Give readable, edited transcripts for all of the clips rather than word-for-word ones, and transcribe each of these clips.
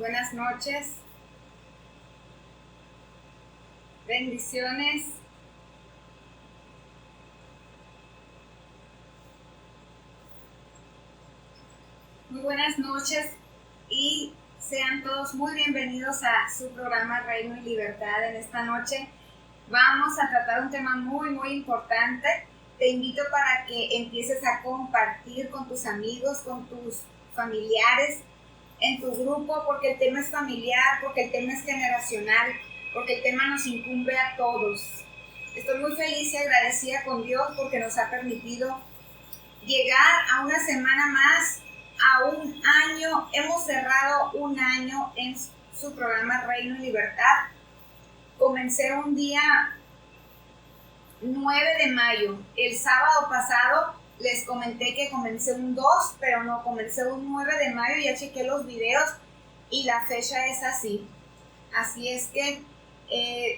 buenas noches. Bendiciones. Muy buenas noches y sean todos muy bienvenidos a su programa Reino y Libertad. En esta noche vamos a tratar un tema muy importante. Te invito para que empieces a compartir con tus amigos, con tus familiares, en tu grupo, porque el tema es familiar, porque el tema es generacional, porque el tema nos incumbe a todos. Estoy muy feliz y agradecida con Dios porque nos ha permitido llegar a una semana más, a un año. Hemos cerrado un año en su programa Reino y Libertad. Comencé un día 9 de mayo, el sábado pasado. Les comenté que comencé un 2, pero no, comencé un 9 de mayo, ya chequé los videos y la fecha es así. Así es que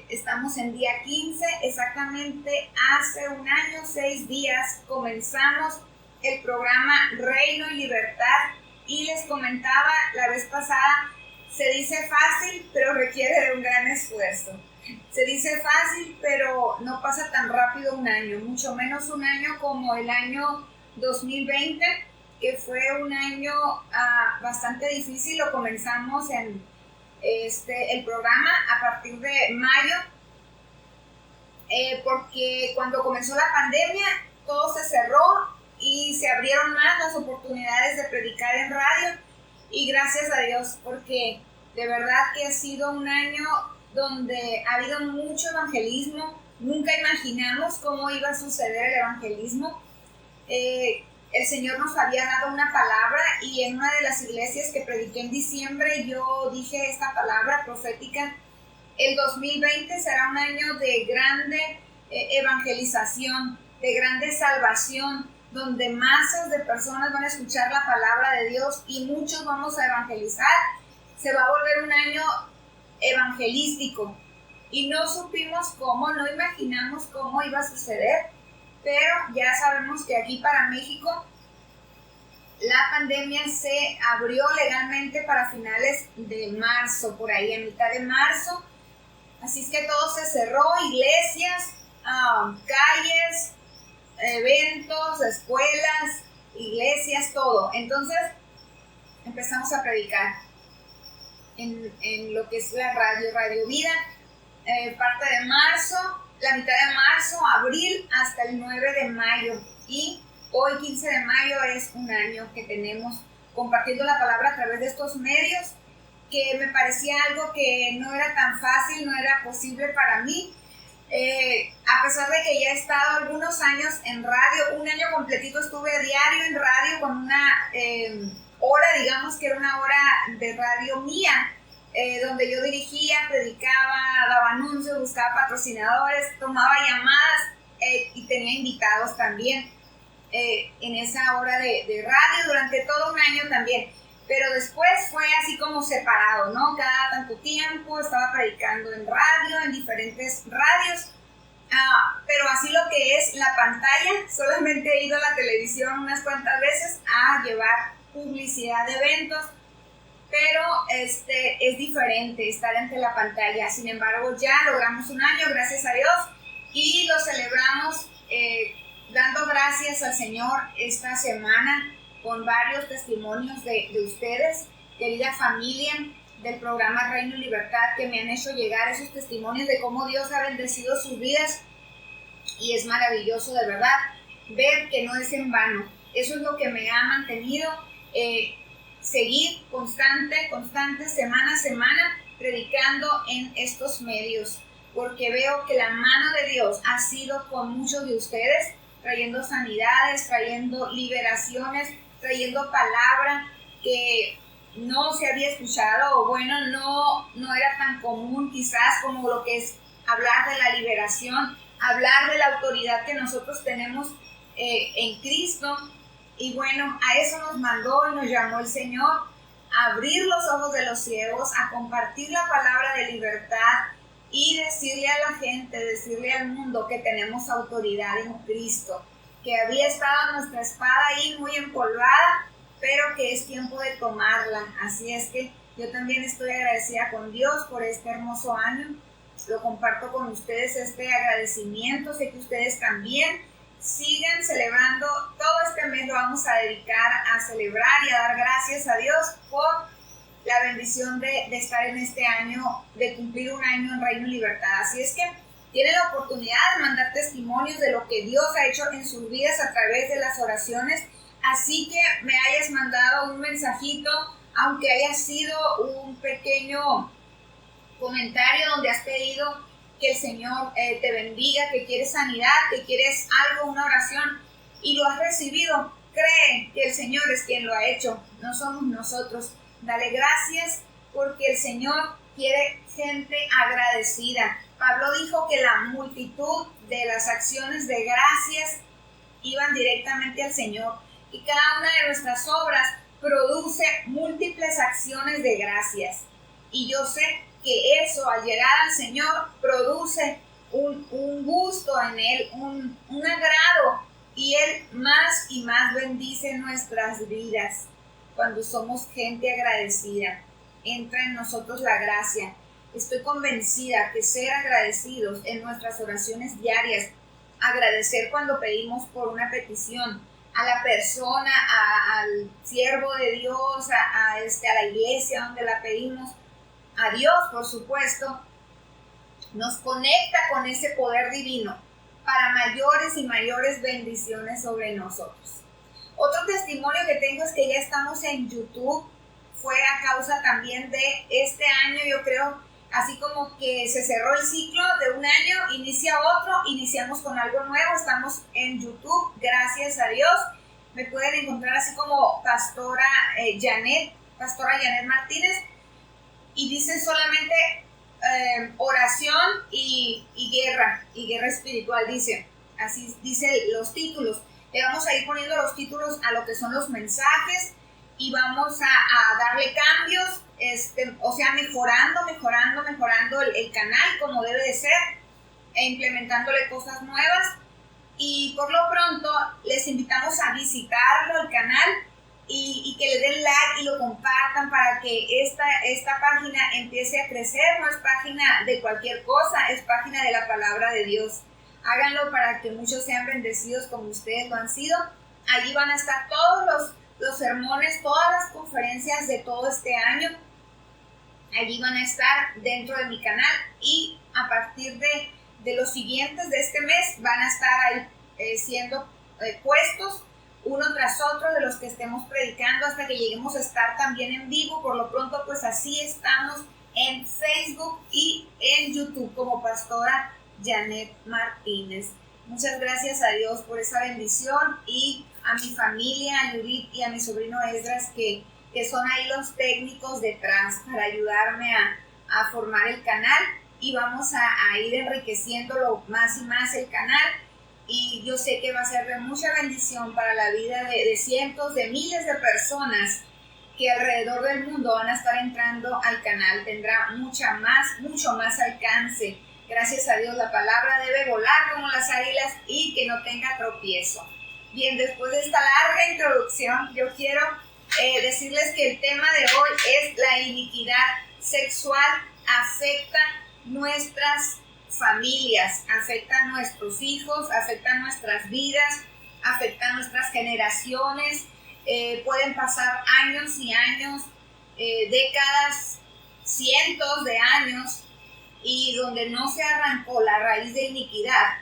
estamos en día 15, exactamente hace un año, 6 días, comenzamos el programa Reino y Libertad y les comentaba la vez pasada, se dice fácil, pero requiere de un gran esfuerzo. Se dice fácil, pero no pasa tan rápido un año, mucho menos un año como el año 2020, que fue un año bastante difícil. Lo comenzamos en el programa a partir de mayo, porque cuando comenzó la pandemia todo se cerró y se abrieron más las oportunidades de predicar en radio, y gracias a Dios, porque de verdad que ha sido un año donde ha habido mucho evangelismo. Nunca imaginamos cómo iba a suceder el evangelismo. El Señor nos había dado una palabra y en una de las iglesias que prediqué en diciembre yo dije esta palabra profética: el 2020 será un año de grande evangelización, de grande salvación, donde masas de personas van a escuchar la palabra de Dios y muchos vamos a evangelizar. Se va a volver un año evangelístico y no supimos cómo, no imaginamos cómo iba a suceder, pero ya sabemos que aquí para México la pandemia se abrió legalmente para finales de marzo, por ahí a mitad de marzo, así es que todo se cerró: iglesias, calles, eventos, escuelas, iglesias, todo. Entonces empezamos a predicar en lo que es la Radio Vida, parte de marzo, la mitad de marzo, abril, hasta el 9 de mayo. Y hoy, 15 de mayo, es un año que tenemos compartiendo la palabra a través de estos medios, que me parecía algo que no era tan fácil, no era posible para mí. A pesar de que ya he estado algunos años en radio, un año completito estuve diario en radio con una hora, digamos que era una hora de radio mía, donde yo dirigía, predicaba, daba anuncios, buscaba patrocinadores, tomaba llamadas y tenía invitados también en esa hora de radio durante todo un año también. Pero después fue así como separado, ¿no? Cada tanto tiempo estaba predicando en radio, en diferentes radios. Pero así lo que es la pantalla, solamente he ido a la televisión unas cuantas veces a llevar publicidad de eventos, pero es diferente estar ante la pantalla. Sin embargo, ya logramos un año, gracias a Dios, y lo celebramos dando gracias al Señor esta semana con varios testimonios de ustedes, querida familia del programa Reino y Libertad, que me han hecho llegar esos testimonios de cómo Dios ha bendecido sus vidas, y es maravilloso de verdad ver que no es en vano. Eso es lo que me ha mantenido seguir constante, semana a semana, predicando en estos medios, porque veo que la mano de Dios ha sido con muchos de ustedes, trayendo sanidades, trayendo liberaciones, trayendo palabra que no se había escuchado, o bueno, no era tan común quizás como lo que es hablar de la liberación, hablar de la autoridad que nosotros tenemos en Cristo. Y bueno, a eso nos mandó y nos llamó el Señor, a abrir los ojos de los ciegos, a compartir la palabra de libertad y decirle a la gente, decirle al mundo que tenemos autoridad en Cristo, que había estado nuestra espada ahí muy empolvada, pero que es tiempo de tomarla. Así es que Yo también estoy agradecida con Dios por este hermoso año. Lo comparto con ustedes este agradecimiento. Sé que ustedes también sigan celebrando. Todo este mes lo vamos a dedicar a celebrar y a dar gracias a Dios por la bendición de estar en este año, de cumplir un año en Reino y Libertad. Así es que tienen la oportunidad de mandar testimonios de lo que Dios ha hecho en sus vidas a través de las oraciones. Así que me hayas mandado un mensajito, aunque haya sido un pequeño comentario donde has pedido que el Señor te bendiga, que quieres sanidad, que quieres algo, una oración, y lo has recibido. Cree que el Señor es quien lo ha hecho, no somos nosotros. Dale gracias porque el Señor quiere gente agradecida. Pablo dijo que la multitud de las acciones de gracias iban directamente al Señor, y cada una de nuestras obras produce múltiples acciones de gracias. Y yo sé que eso, al llegar al Señor, produce un gusto en Él, un agrado, y Él más y más bendice nuestras vidas. Cuando somos gente agradecida, entra en nosotros la gracia. Estoy convencida que ser agradecidos en nuestras oraciones diarias, agradecer cuando pedimos por una petición, a la persona, al siervo de Dios, a la iglesia donde la pedimos, a Dios, por supuesto, nos conecta con ese poder divino para mayores y mayores bendiciones sobre nosotros. Otro testimonio que tengo es que ya estamos en YouTube. Fue a causa también de este año, yo creo, así como que se cerró el ciclo de un año, inicia otro, iniciamos con algo nuevo, estamos en YouTube, gracias a Dios. Me pueden encontrar así como Pastora Janet Martínez, y dice solamente oración y guerra espiritual, dice, así dice los títulos. Le vamos a ir poniendo los títulos a lo que son los mensajes, y vamos a darle cambios, mejorando el canal como debe de ser, e implementándole cosas nuevas. Y por lo pronto les invitamos a visitarlo, el canal, y que le den like y lo compartan para que esta página empiece a crecer. No es página de cualquier cosa, es página de la palabra de Dios. Háganlo para que muchos sean bendecidos como ustedes lo han sido. Allí van a estar todos los sermones, todas las conferencias de todo este año. Allí van a estar dentro de mi canal, y a partir de los siguientes de este mes van a estar ahí siendo puestos uno tras otro de los que estemos predicando hasta que lleguemos a estar también en vivo. Por lo pronto, pues así estamos en Facebook y en YouTube como Pastora Janet Martínez. Muchas gracias a Dios por esa bendición, y a mi familia, a Judith y a mi sobrino Esdras, que son ahí los técnicos detrás para ayudarme a formar el canal, y vamos a ir enriqueciéndolo más y más el canal. Y yo sé que va a ser de mucha bendición para la vida de cientos, de miles de personas que alrededor del mundo van a estar entrando al canal. Tendrá mucho más alcance. Gracias a Dios, la palabra debe volar como las águilas y que no tenga tropiezo. Bien, después de esta larga introducción, yo quiero decirles que el tema de hoy es la iniquidad sexual afecta nuestras familias, afecta a nuestros hijos, afecta a nuestras vidas, afecta a nuestras generaciones. Pueden pasar años y años, décadas, cientos de años, y donde no se arrancó la raíz de iniquidad,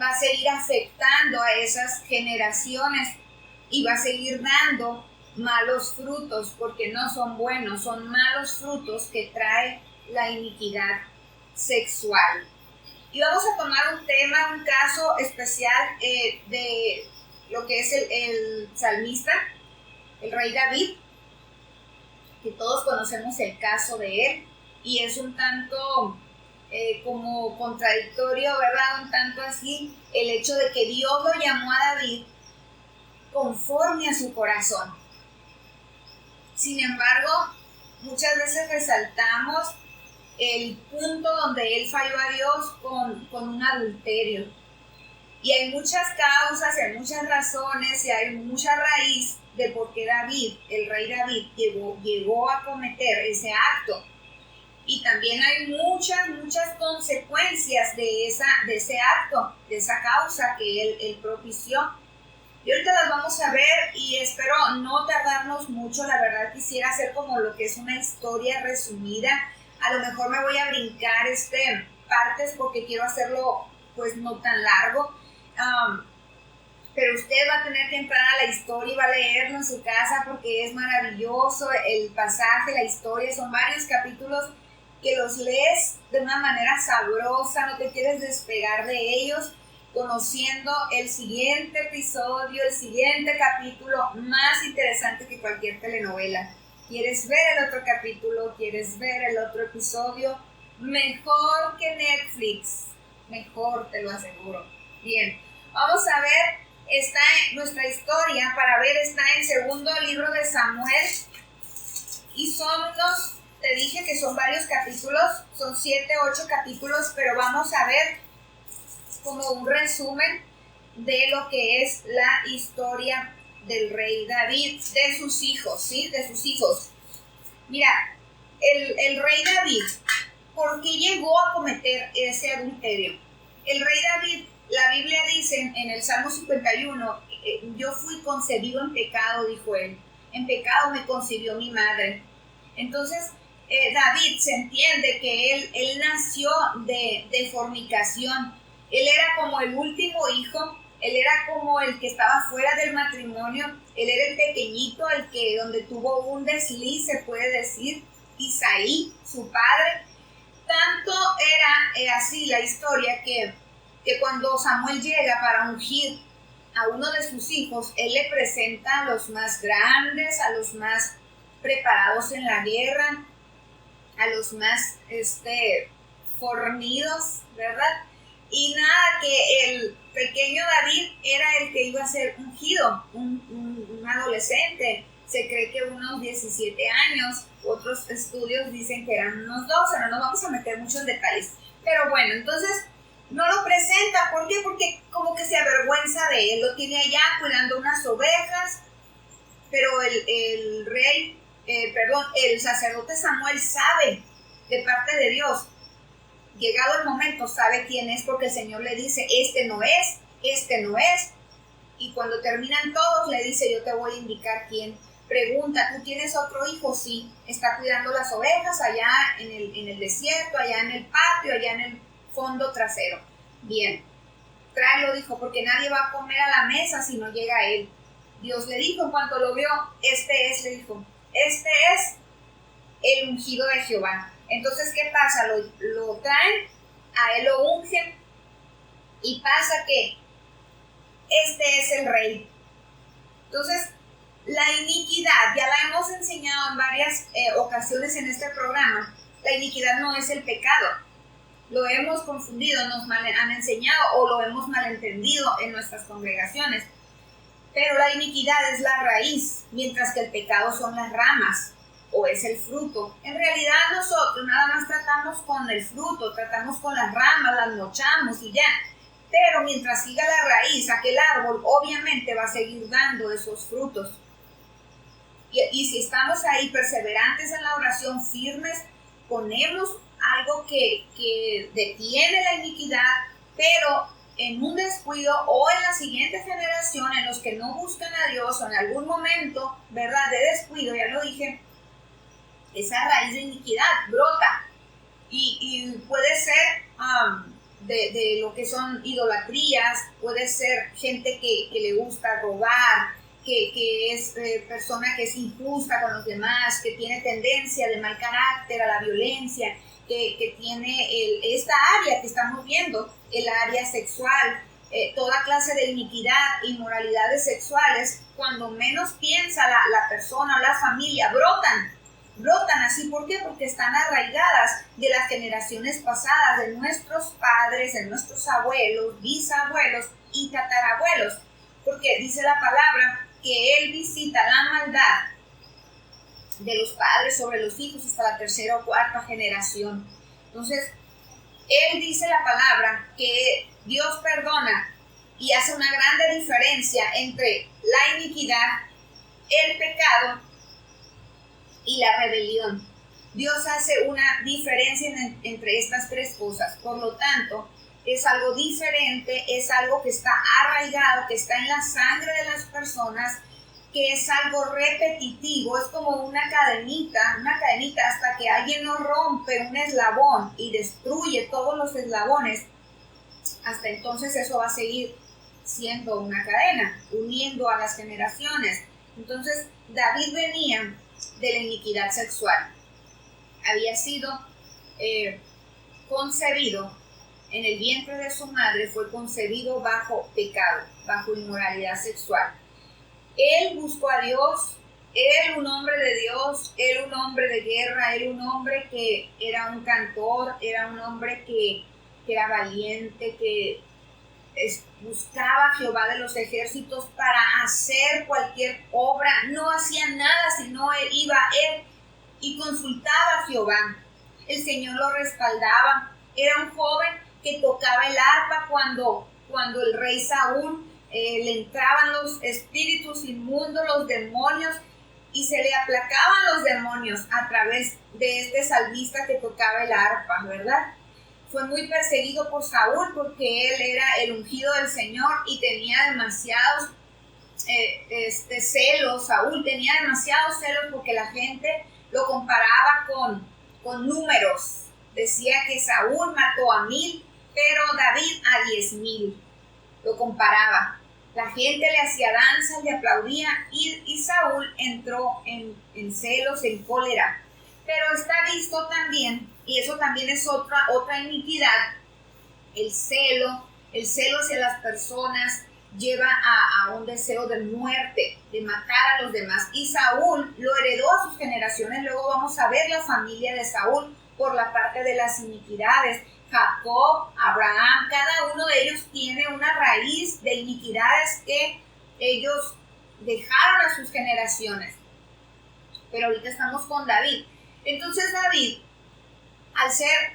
va a seguir afectando a esas generaciones y va a seguir dando malos frutos, porque no son buenos, son malos frutos que trae la iniquidad sexual. Y vamos a tomar un tema, un caso especial de lo que es el salmista, el rey David, que todos conocemos el caso de él, y es un tanto como contradictorio, ¿verdad? Un tanto así, el hecho de que Dios lo llamó a David conforme a su corazón. Sin embargo, muchas veces resaltamos el punto donde él falló a Dios con un adulterio. Y hay muchas causas, y hay muchas razones, y hay mucha raíz de por qué David, el rey David, llegó a cometer ese acto. Y también hay muchas consecuencias de ese acto, de esa causa que él propició. Y ahorita las vamos a ver y espero no tardarnos mucho. La verdad quisiera hacer como lo que es una historia resumida. A lo mejor me voy a brincar partes porque quiero hacerlo pues no tan largo. Pero usted va a tener que entrar a la historia y va a leerlo en su casa porque es maravilloso el pasaje, la historia. Son varios capítulos que los lees de una manera sabrosa, no te quieres despegar de ellos, conociendo el siguiente episodio, el siguiente capítulo, más interesante que cualquier telenovela. ¿Quieres ver el otro capítulo? ¿Quieres ver el otro episodio? Mejor que Netflix, mejor, te lo aseguro. Bien, vamos a ver, está en nuestra historia, para ver, está en segundo libro de Samuel, y son te dije que son varios capítulos, son 7, 8 capítulos, pero vamos a ver como un resumen de lo que es la historia del rey David, de sus hijos, ¿sí? De sus hijos. Mira, el rey David, ¿por qué llegó a cometer ese adulterio? El rey David, la Biblia dice en el Salmo 51, yo fui concebido en pecado, dijo él, en pecado me concibió mi madre. Entonces, David se entiende que él nació de fornicación. Él era como el último hijo, él era como el que estaba fuera del matrimonio, él era el pequeñito, donde tuvo un desliz, se puede decir, Isaí, su padre. Tanto era así la historia que cuando Samuel llega para ungir a uno de sus hijos, él le presenta a los más grandes, a los más preparados en la guerra, a los más fornidos, ¿verdad? Y nada, que el pequeño David era el que iba a ser ungido, un adolescente. Se cree que unos 17 años, otros estudios dicen que eran unos 12, no nos vamos a meter mucho en detalles. Pero bueno, entonces no lo presenta, ¿por qué? Porque como que se avergüenza de él, lo tiene allá cuidando unas ovejas, pero el sacerdote Samuel sabe de parte de Dios, llegado el momento, sabe quién es, porque el Señor le dice, este no es, y cuando terminan todos le dice, yo te voy a indicar quién. Pregunta, ¿tú tienes otro hijo? Sí, está cuidando las ovejas allá en el desierto, allá en el patio, allá en el fondo trasero. Bien, tráelo, dijo, porque nadie va a comer a la mesa si no llega él. Dios le dijo, en cuanto lo vio, este es el ungido de Jehová. Entonces, ¿qué pasa? Lo traen, a él lo ungen, y pasa que este es el rey. Entonces, la iniquidad, ya la hemos enseñado en varias ocasiones en este programa, la iniquidad no es el pecado. Lo hemos confundido, nos han enseñado o lo hemos malentendido en nuestras congregaciones. Pero la iniquidad es la raíz, mientras que el pecado son las ramas o es el fruto. En realidad nosotros nada más tratamos con el fruto, tratamos con las ramas, las mochamos y ya. Pero mientras siga la raíz, aquel árbol obviamente va a seguir dando esos frutos. Y si estamos ahí perseverantes en la oración, firmes, ponemos algo que detiene la iniquidad, pero en un descuido o en la siguiente generación, en los que no buscan a Dios o en algún momento, ¿verdad?, de descuido, ya lo dije, esa raíz de iniquidad brota y puede ser de lo que son idolatrías, puede ser gente que le gusta robar, que es persona que es injusta con los demás, que tiene tendencia de mal carácter a la violencia, que tiene esta área que estamos viendo, el área sexual, toda clase de iniquidad, inmoralidades sexuales, cuando menos piensa la persona o la familia, brotan así. ¿Por qué? Porque están arraigadas de las generaciones pasadas, de nuestros padres, de nuestros abuelos, bisabuelos y tatarabuelos, porque dice la palabra que Él visita la maldad de los padres sobre los hijos hasta la tercera o cuarta generación. Entonces, Él dice la palabra que Dios perdona y hace una grande diferencia entre la iniquidad, el pecado y la rebelión. Dios hace una diferencia entre estas tres cosas. Por lo tanto, es algo diferente, es algo que está arraigado, que está en la sangre de las personas, que es algo repetitivo, es como una cadenita hasta que alguien no rompe un eslabón y destruye todos los eslabones. Hasta entonces eso va a seguir siendo una cadena, uniendo a las generaciones. Entonces David venía de la iniquidad sexual. Había sido concebido en el vientre de su madre, fue concebido bajo pecado, bajo inmoralidad sexual. Él buscó a Dios, él un hombre de Dios, él un hombre de guerra, él un hombre que era un cantor, era un hombre que era valiente, que buscaba a Jehová de los ejércitos para hacer cualquier obra. No hacía nada, sino él iba y consultaba a Jehová. El Señor lo respaldaba. Era un joven que tocaba el arpa cuando el rey Saúl le entraban los espíritus inmundos, los demonios, y se le aplacaban los demonios a través de este salmista que tocaba el arpa, ¿verdad? Fue muy perseguido por Saúl porque él era el ungido del Señor y tenía demasiados celos. Saúl tenía demasiados celos porque la gente lo comparaba con números. Decía que Saúl mató a 1000, pero David a 10,000. Lo comparaba. La gente le hacía danzas, le aplaudía y Saúl entró en celos, en cólera. Pero está visto también, y eso también es otra iniquidad, el celo hacia las personas lleva a un deseo de muerte, de matar a los demás. Y Saúl lo heredó a sus generaciones. Luego vamos a ver la familia de Saúl por la parte de las iniquidades. Jacob, Abraham, cada uno de ellos tiene una raíz de iniquidades que ellos dejaron a sus generaciones. Pero ahorita estamos con David. Entonces David, al ser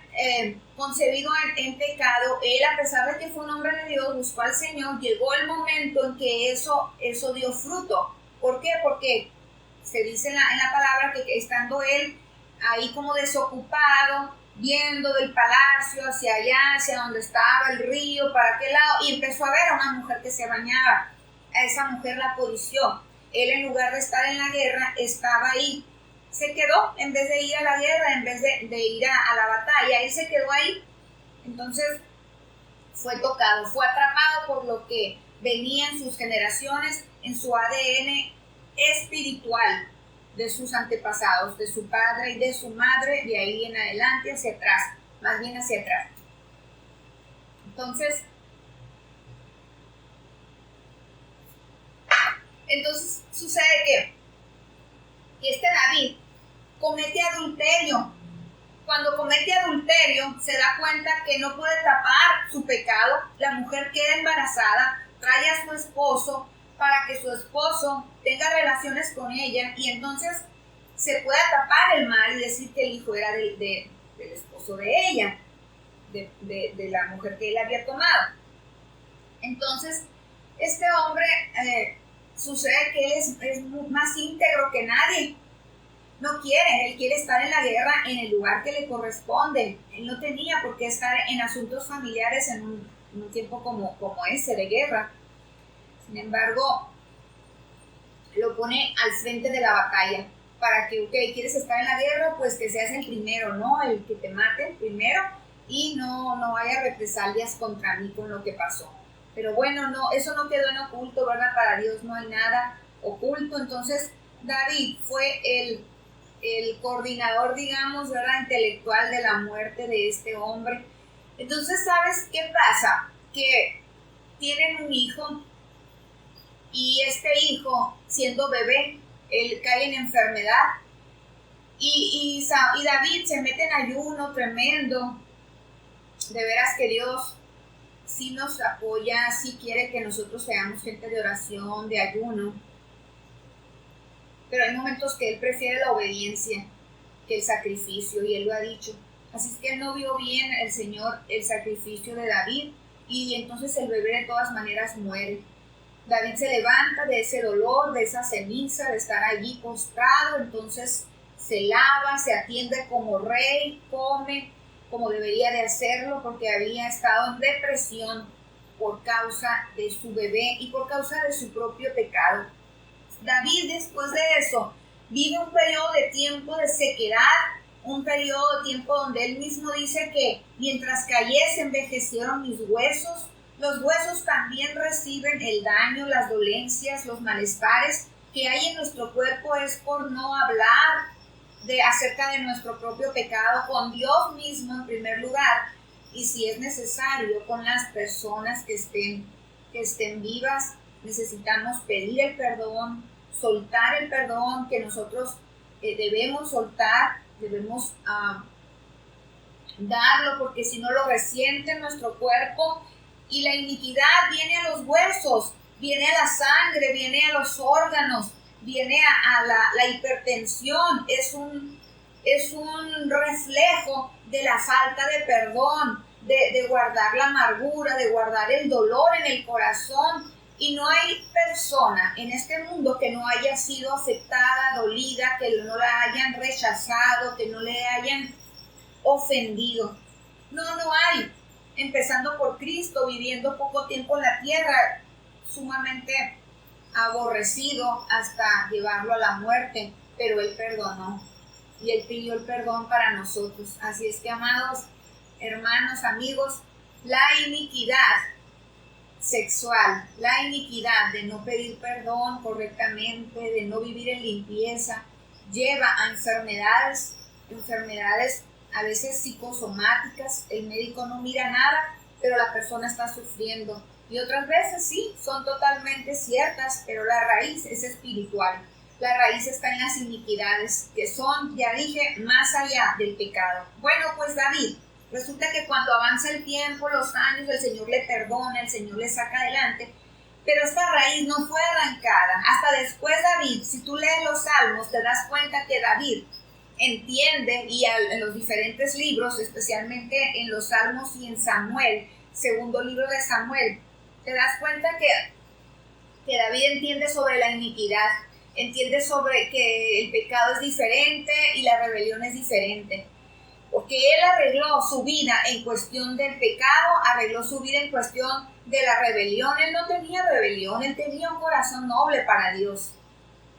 concebido en pecado, él, a pesar de que fue un hombre de Dios, buscó al Señor. Llegó el momento en que eso dio fruto. ¿Por qué? Porque se dice en la palabra que estando él ahí como desocupado, viendo del palacio hacia allá, hacia donde estaba el río, para aquel lado, y empezó a ver a una mujer que se bañaba. A esa mujer la codició. Él, en lugar de estar en la guerra, estaba ahí. Se quedó, en vez de ir a la guerra, en vez de ir a la batalla, él se quedó ahí. Entonces fue tocado, fue atrapado por lo que venía en sus generaciones, en su ADN espiritual de sus antepasados, de su padre y de su madre, de ahí en adelante hacia atrás, más bien hacia atrás. Entonces sucede que este David comete adulterio. Cuando comete adulterio, se da cuenta que no puede tapar su pecado. La mujer queda embarazada, trae a su esposo para que su esposo tenga relaciones con ella, y entonces se pueda tapar el mal y decir que el hijo era del esposo de ella, de la mujer que él había tomado. Entonces, este hombre, sucede que él es más íntegro que nadie. No quiere, él quiere estar en la guerra en el lugar que le corresponde. Él no tenía por qué estar en asuntos familiares en un tiempo como ese de guerra. Sin embargo, lo pone al frente de la batalla para que, quieres estar en la guerra, pues que seas el primero, ¿no? El que te mate primero y no haya represalias contra mí con lo que pasó. Pero bueno, no, eso no quedó en oculto, ¿verdad? Para Dios no hay nada oculto. Entonces, David fue el coordinador, digamos, ¿verdad?, intelectual de la muerte de este hombre. Entonces, ¿sabes qué pasa? Que tienen un hijo, y este hijo, siendo bebé, él cae en enfermedad, y David se mete en ayuno tremendo. De veras que Dios sí nos apoya, sí quiere que nosotros seamos gente de oración, de ayuno. Pero hay momentos que él prefiere la obediencia que el sacrificio, y él lo ha dicho. Así es que no vio bien el Señor el sacrificio de David, y entonces el bebé de todas maneras muere. David se levanta de ese dolor, de esa ceniza, de estar allí postrado, entonces se lava, se atiende como rey, come como debería de hacerlo porque había estado en depresión por causa de su bebé y por causa de su propio pecado. David, después de eso, vive un periodo de tiempo de sequedad, un periodo de tiempo donde él mismo dice que mientras callé se envejecieron mis huesos. Los huesos también reciben el daño, las dolencias, los malestares que hay en nuestro cuerpo. Es por no hablar acerca de nuestro propio pecado con Dios mismo en primer lugar, y si es necesario con las personas que estén vivas. Necesitamos pedir el perdón, soltar el perdón que nosotros debemos soltar, debemos darlo, porque si no lo resiente nuestro cuerpo. Y la iniquidad viene a los huesos, viene a la sangre, viene a los órganos, viene a la hipertensión. Es un reflejo de la falta de perdón, de guardar la amargura, de guardar el dolor en el corazón. Y no hay persona en este mundo que no haya sido afectada, dolida, que no la hayan rechazado, que no le hayan ofendido. No hay. Empezando por Cristo, viviendo poco tiempo en la tierra, sumamente aborrecido hasta llevarlo a la muerte, pero Él perdonó y Él pidió el perdón para nosotros. Así es que, amados hermanos, amigos, la iniquidad sexual, la iniquidad de no pedir perdón correctamente, de no vivir en limpieza, lleva a enfermedades a veces psicosomáticas. El médico no mira nada, pero la persona está sufriendo. Y otras veces sí, son totalmente ciertas, pero la raíz es espiritual. La raíz está en las iniquidades, que son, ya dije, más allá del pecado. Bueno, pues David, resulta que cuando avanza el tiempo, los años, el Señor le perdona, el Señor le saca adelante, pero esta raíz no fue arrancada. Hasta después David, si tú lees los Salmos, te das cuenta que David entiende, y en los diferentes libros, especialmente en los Salmos y en Samuel, segundo libro de Samuel, te das cuenta que David entiende sobre la iniquidad, entiende sobre que el pecado es diferente y la rebelión es diferente. Porque él arregló su vida en cuestión del pecado, arregló su vida en cuestión de la rebelión. Él no tenía rebelión, él tenía un corazón noble para Dios.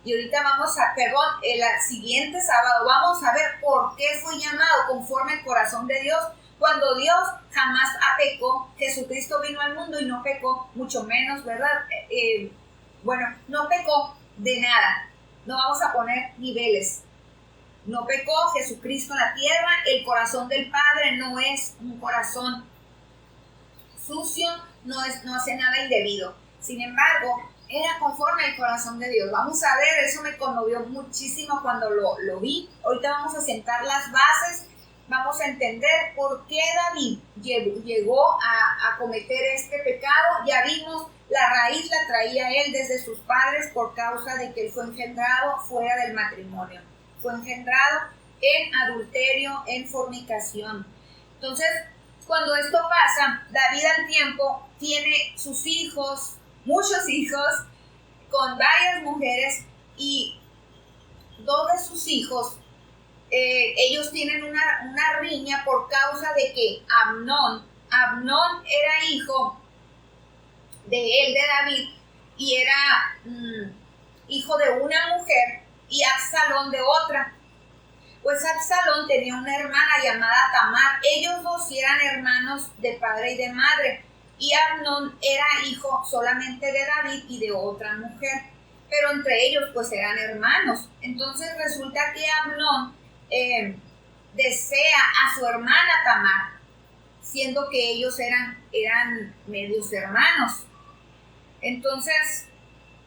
Y ahorita el siguiente sábado vamos a ver por qué fue llamado conforme al corazón de Dios, cuando Dios jamás pecó. Jesucristo vino al mundo y no pecó, mucho menos, ¿verdad? No pecó de nada. No vamos a poner niveles. No pecó Jesucristo en la tierra. El corazón del Padre no es un corazón sucio, no hace nada indebido. Sin embargo, era conforme al corazón de Dios. Vamos a ver, eso me conmovió muchísimo cuando lo vi. Ahorita vamos a sentar las bases, vamos a entender por qué David llegó a cometer este pecado. Ya vimos, la raíz la traía él desde sus padres por causa de que él fue engendrado fuera del matrimonio. Fue engendrado en adulterio, en fornicación. Entonces, cuando esto pasa, David al tiempo tiene sus hijos, muchos hijos, con varias mujeres, y dos de sus hijos, ellos tienen una riña por causa de que Amnón era hijo de David, y era hijo de una mujer y Absalón de otra. Pues Absalón tenía una hermana llamada Tamar. Ellos dos eran hermanos de padre y de madre. Y Amnón era hijo solamente de David y de otra mujer. Pero entre ellos pues eran hermanos. Entonces resulta que Amnón desea a su hermana Tamar, siendo que ellos eran medios hermanos. Entonces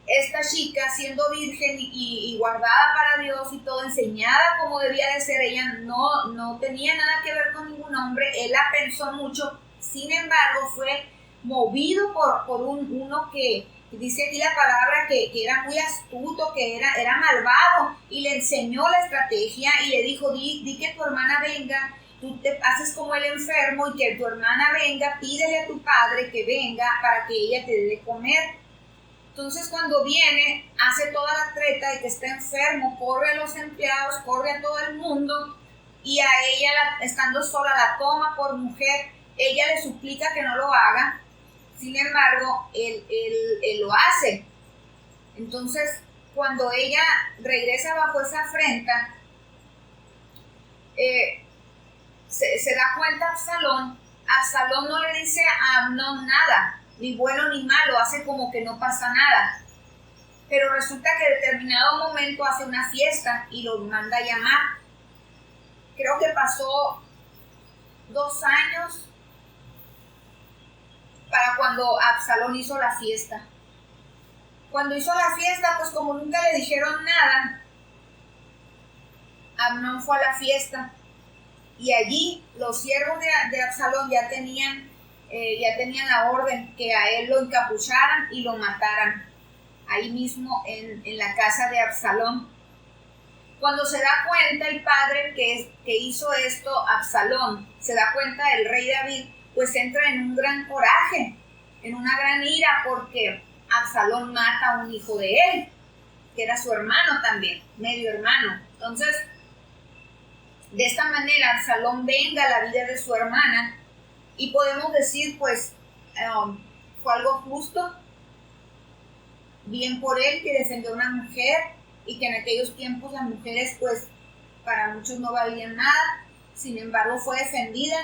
esta chica, siendo virgen y guardada para Dios y todo, enseñada como debía de ser, ella no tenía nada que ver con ningún hombre. Él la pensó mucho. Sin embargo, fue movido por uno que dice aquí la palabra que era muy astuto, que era malvado, y le enseñó la estrategia y le dijo: di que tu hermana venga tú te haces como el enfermo y que tu hermana venga, pídele a tu padre que venga para que ella te dé de comer. Entonces cuando viene, hace toda la treta de que está enfermo, corre a los empleados, corre a todo el mundo y a ella, estando sola, la toma por mujer. Ella le suplica que no lo haga, sin embargo, él lo hace. Entonces, cuando ella regresa bajo esa afrenta, se da cuenta Absalón. Absalón no le dice a Amnón nada, ni bueno ni malo, hace como que no pasa nada. Pero resulta que en determinado momento hace una fiesta y lo manda a llamar. Creo que pasó 2 años para cuando Absalón hizo la fiesta. Cuando hizo la fiesta, pues como nunca le dijeron nada, Amnón fue a la fiesta y allí los siervos de Absalón ya tenían la orden que a él lo encapucharan y lo mataran ahí mismo en la casa de Absalón. Cuando se da cuenta el padre que hizo esto, Absalón, se da cuenta el rey David, pues entra en un gran coraje, en una gran ira, porque Absalón mata a un hijo de él, que era su hermano también, medio hermano. Entonces, de esta manera, Absalón venga la vida de su hermana y podemos decir, pues, fue algo justo, bien por él que defendió a una mujer y que en aquellos tiempos las mujeres, pues, para muchos no valían nada. Sin embargo, fue defendida.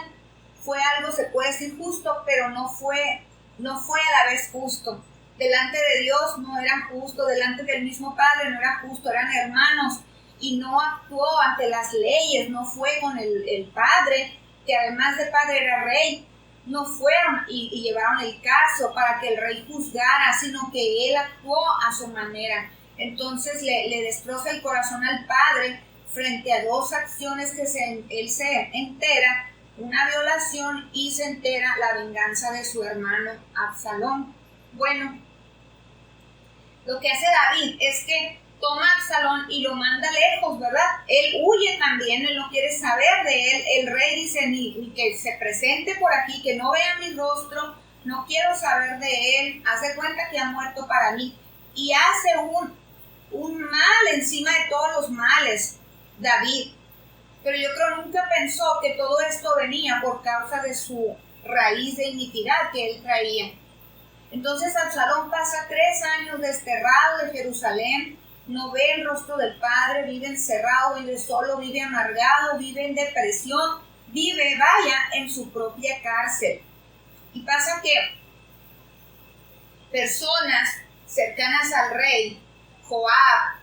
Fue algo, se puede decir, justo, pero no fue a la vez justo. Delante de Dios no era justo, delante del mismo Padre no era justo, eran hermanos y no actuó ante las leyes, no fue con el Padre, que además de Padre era rey, no fueron y llevaron el caso para que el rey juzgara, sino que él actuó a su manera. Entonces le destroza el corazón al Padre frente a 2 acciones que él se entera, una violación y se entera la venganza de su hermano Absalón. Bueno, lo que hace David es que toma a Absalón y lo manda lejos, ¿verdad? Él huye también, él no quiere saber de él. El rey dice, ni que se presente por aquí, que no vea mi rostro, no quiero saber de él, hace cuenta que ha muerto para mí. Y hace un mal encima de todos los males, David. Pero yo creo nunca pensó que todo esto venía por causa de su raíz de iniquidad que él traía. Entonces Absalón pasa 3 años desterrado de Jerusalén, no ve el rostro del padre, vive encerrado, vive solo, vive amargado, vive en depresión, vive en su propia cárcel. Y pasa que personas cercanas al rey, Joab,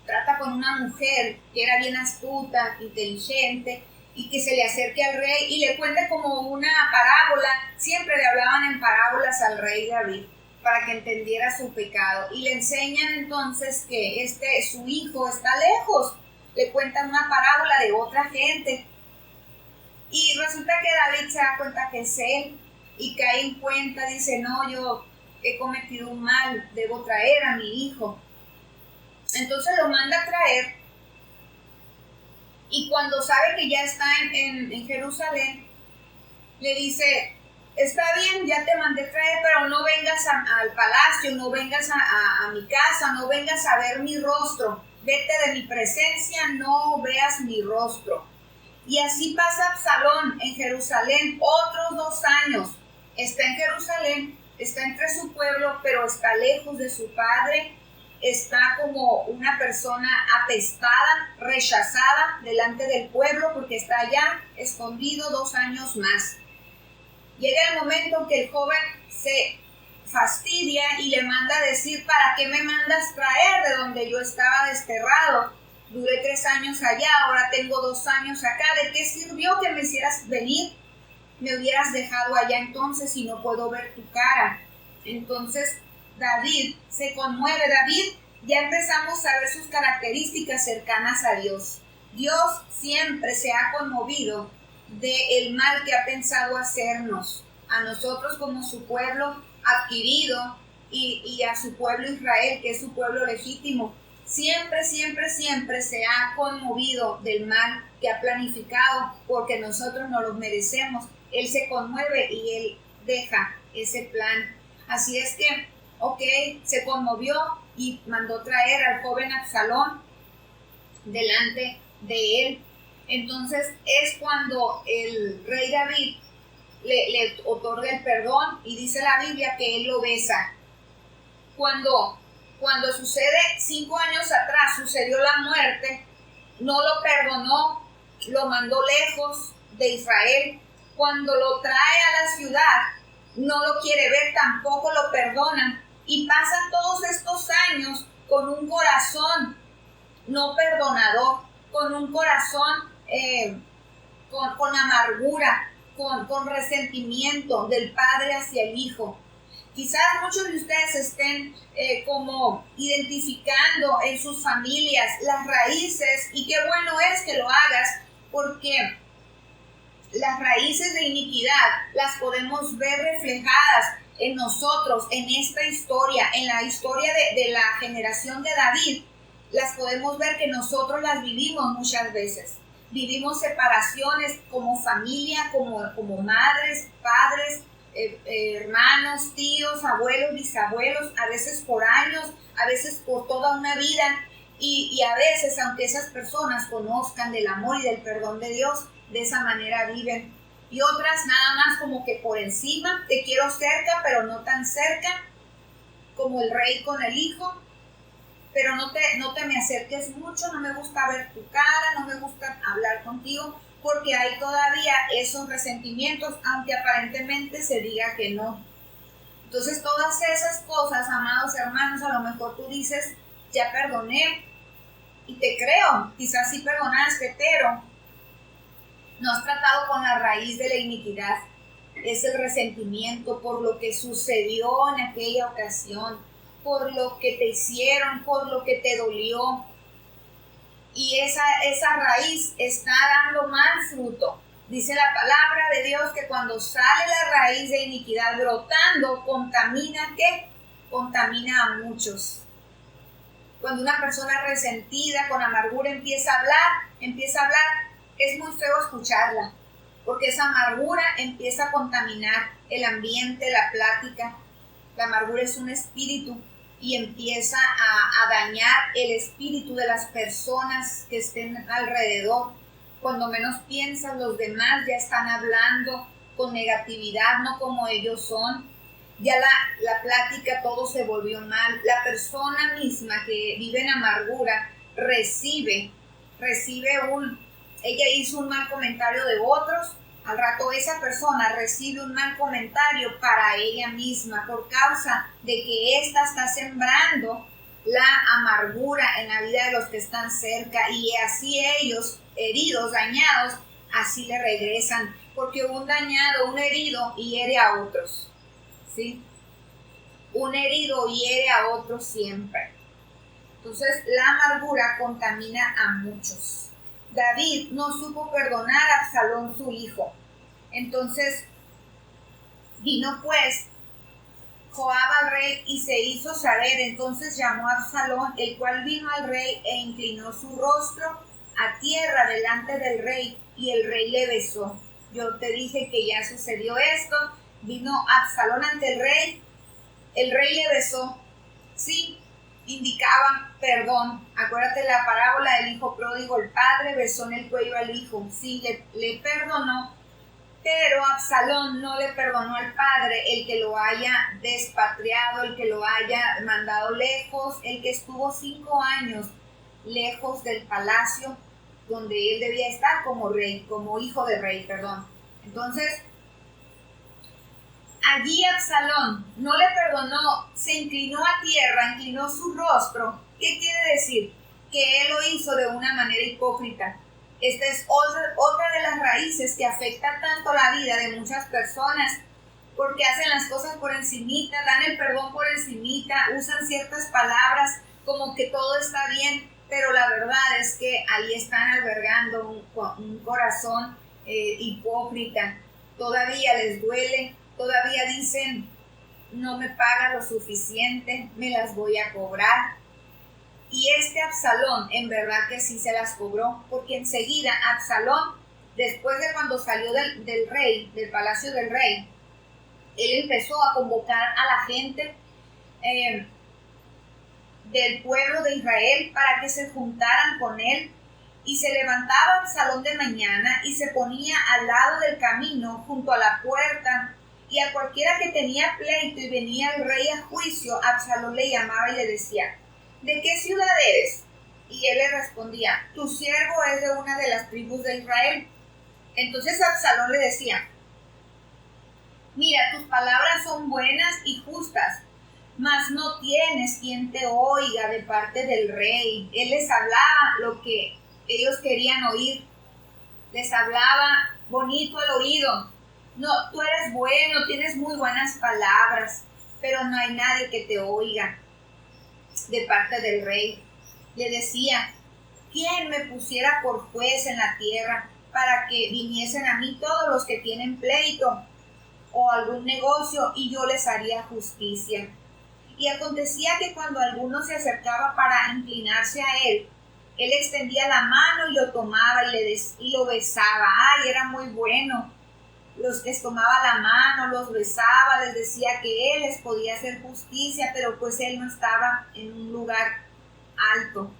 trata con una mujer que era bien astuta, inteligente, y que se le acerque al rey y le cuente como una parábola. Siempre le hablaban en parábolas al rey David para que entendiera su pecado, y le enseñan entonces que su hijo está lejos. Le cuentan una parábola de otra gente y resulta que David se da cuenta que es él y cae en cuenta, dice, no, yo he cometido un mal, debo traer a mi hijo. Entonces lo manda a traer, y cuando sabe que ya está en Jerusalén, le dice, está bien, ya te mandé traer, pero no vengas al palacio, no vengas a mi casa, no vengas a ver mi rostro, vete de mi presencia, no veas mi rostro. Y así pasa Absalón en Jerusalén otros 2 años. Está en Jerusalén, está entre su pueblo, pero está lejos de su padre. Está como una persona apestada, rechazada delante del pueblo, porque está allá escondido 2 años más. Llega el momento en que el joven se fastidia y le manda a decir, ¿para qué me mandas traer de donde yo estaba desterrado? Duré 3 años allá, ahora tengo 2 años acá. ¿De qué sirvió que me hicieras venir? Me hubieras dejado allá entonces y no puedo ver tu cara. Entonces David se conmueve. David, ya empezamos a ver sus características cercanas a Dios. Dios siempre se ha conmovido del mal que ha pensado hacernos, a nosotros como su pueblo adquirido y a su pueblo Israel, que es su pueblo legítimo. siempre, siempre, siempre se ha conmovido del mal que ha planificado porque nosotros no lo merecemos. Él se conmueve y Él deja ese plan. Así es que, se conmovió y mandó traer al joven Absalón delante de él. Entonces es cuando el rey David le otorga el perdón y dice la Biblia que él lo besa. Cuando sucede 5 años atrás, sucedió la muerte, no lo perdonó, lo mandó lejos de Israel. Cuando lo trae a la ciudad, no lo quiere ver, tampoco lo perdona. Y pasan todos estos años con un corazón no perdonador, con un corazón con amargura, con resentimiento del padre hacia el hijo. Quizás muchos de ustedes estén como identificando en sus familias las raíces, y qué bueno es que lo hagas, porque las raíces de iniquidad las podemos ver reflejadas en nosotros, en esta historia, en la historia de la generación de David. Las podemos ver que nosotros las vivimos muchas veces. Vivimos separaciones como familia, como madres, padres, hermanos, tíos, abuelos, bisabuelos, a veces por años, a veces por toda una vida. Y a veces, aunque esas personas conozcan del amor y del perdón de Dios, de esa manera viven. Y otras nada más como que por encima, te quiero cerca, pero no tan cerca, como el rey con el hijo. Pero no te me acerques mucho, no me gusta ver tu cara, no me gusta hablar contigo, porque hay todavía esos resentimientos, aunque aparentemente se diga que no. Entonces todas esas cosas, amados hermanos, a lo mejor tú dices, ya perdoné, y te creo, quizás sí perdonaste, pero no has tratado con la raíz de la iniquidad. Es el resentimiento por lo que sucedió en aquella ocasión, por lo que te hicieron, por lo que te dolió. Y esa raíz está dando mal fruto. Dice la palabra de Dios que cuando sale la raíz de iniquidad brotando, contamina, ¿qué? Contamina a muchos. Cuando una persona resentida, con amargura, empieza a hablar, es muy feo escucharla, porque esa amargura empieza a contaminar el ambiente, la plática. La amargura es un espíritu y empieza a dañar el espíritu de las personas que estén alrededor. Cuando menos piensas, los demás ya están hablando con negatividad, no como ellos son. Ya la plática, todo se volvió mal. La persona misma que vive en amargura ella hizo un mal comentario de otros, al rato esa persona recibe un mal comentario para ella misma por causa de que ésta está sembrando la amargura en la vida de los que están cerca, y así ellos, heridos, dañados, así le regresan, porque un dañado, un herido hiere a otros, ¿sí? Un herido hiere a otros siempre. Entonces la amargura contamina a muchos. David no supo perdonar a Absalón su hijo. Entonces vino pues Joab al rey y se hizo saber. Entonces llamó a Absalón, el cual vino al rey e inclinó su rostro a tierra delante del rey, y el rey le besó. Yo te dije que ya sucedió esto. Vino Absalón ante el rey le besó. Sí, indicaba perdón. Acuérdate la parábola del hijo pródigo, el padre besó en el cuello al hijo, sí, le perdonó, pero Absalón no le perdonó al padre, el que lo haya despatriado, el que lo haya mandado lejos, el que estuvo 5 años lejos del palacio donde él debía estar como rey, como hijo de rey, perdón. Entonces, allí Absalón no le perdonó, se inclinó a tierra, inclinó su rostro. ¿Qué quiere decir? Que él lo hizo de una manera hipócrita. Esta es otra de las raíces que afecta tanto la vida de muchas personas, porque hacen las cosas por encimita, dan el perdón por encimita, usan ciertas palabras como que todo está bien, pero la verdad es que ahí están albergando un corazón hipócrita. Todavía les duele. Todavía dicen, no me paga lo suficiente, me las voy a cobrar. Y este que Absalón en verdad que sí se las cobró, porque enseguida Absalón, después de cuando salió del rey, del palacio del rey, él empezó a convocar a la gente del pueblo de Israel para que se juntaran con él, y se levantaba Absalón de mañana y se ponía al lado del camino junto a la puerta, y a cualquiera que tenía pleito y venía el rey a juicio, Absalón le llamaba y le decía: ¿de qué ciudad eres? Y él le respondía: tu siervo es de una de las tribus de Israel. Entonces Absalón le decía: mira, tus palabras son buenas y justas, mas no tienes quien te oiga de parte del rey. Él les hablaba lo que ellos querían oír, les hablaba bonito al oído. No, tú eres bueno, tienes muy buenas palabras, pero no hay nadie que te oiga de parte del rey. Le decía: ¿quién me pusiera por juez en la tierra para que viniesen a mí todos los que tienen pleito o algún negocio, y yo les haría justicia? Y acontecía que cuando alguno se acercaba para inclinarse a él extendía la mano y lo tomaba y lo besaba. ¡Ay, era muy bueno! Los que tomaba la mano, los besaba, les decía que él les podía hacer justicia, pero pues él no estaba en un lugar alto.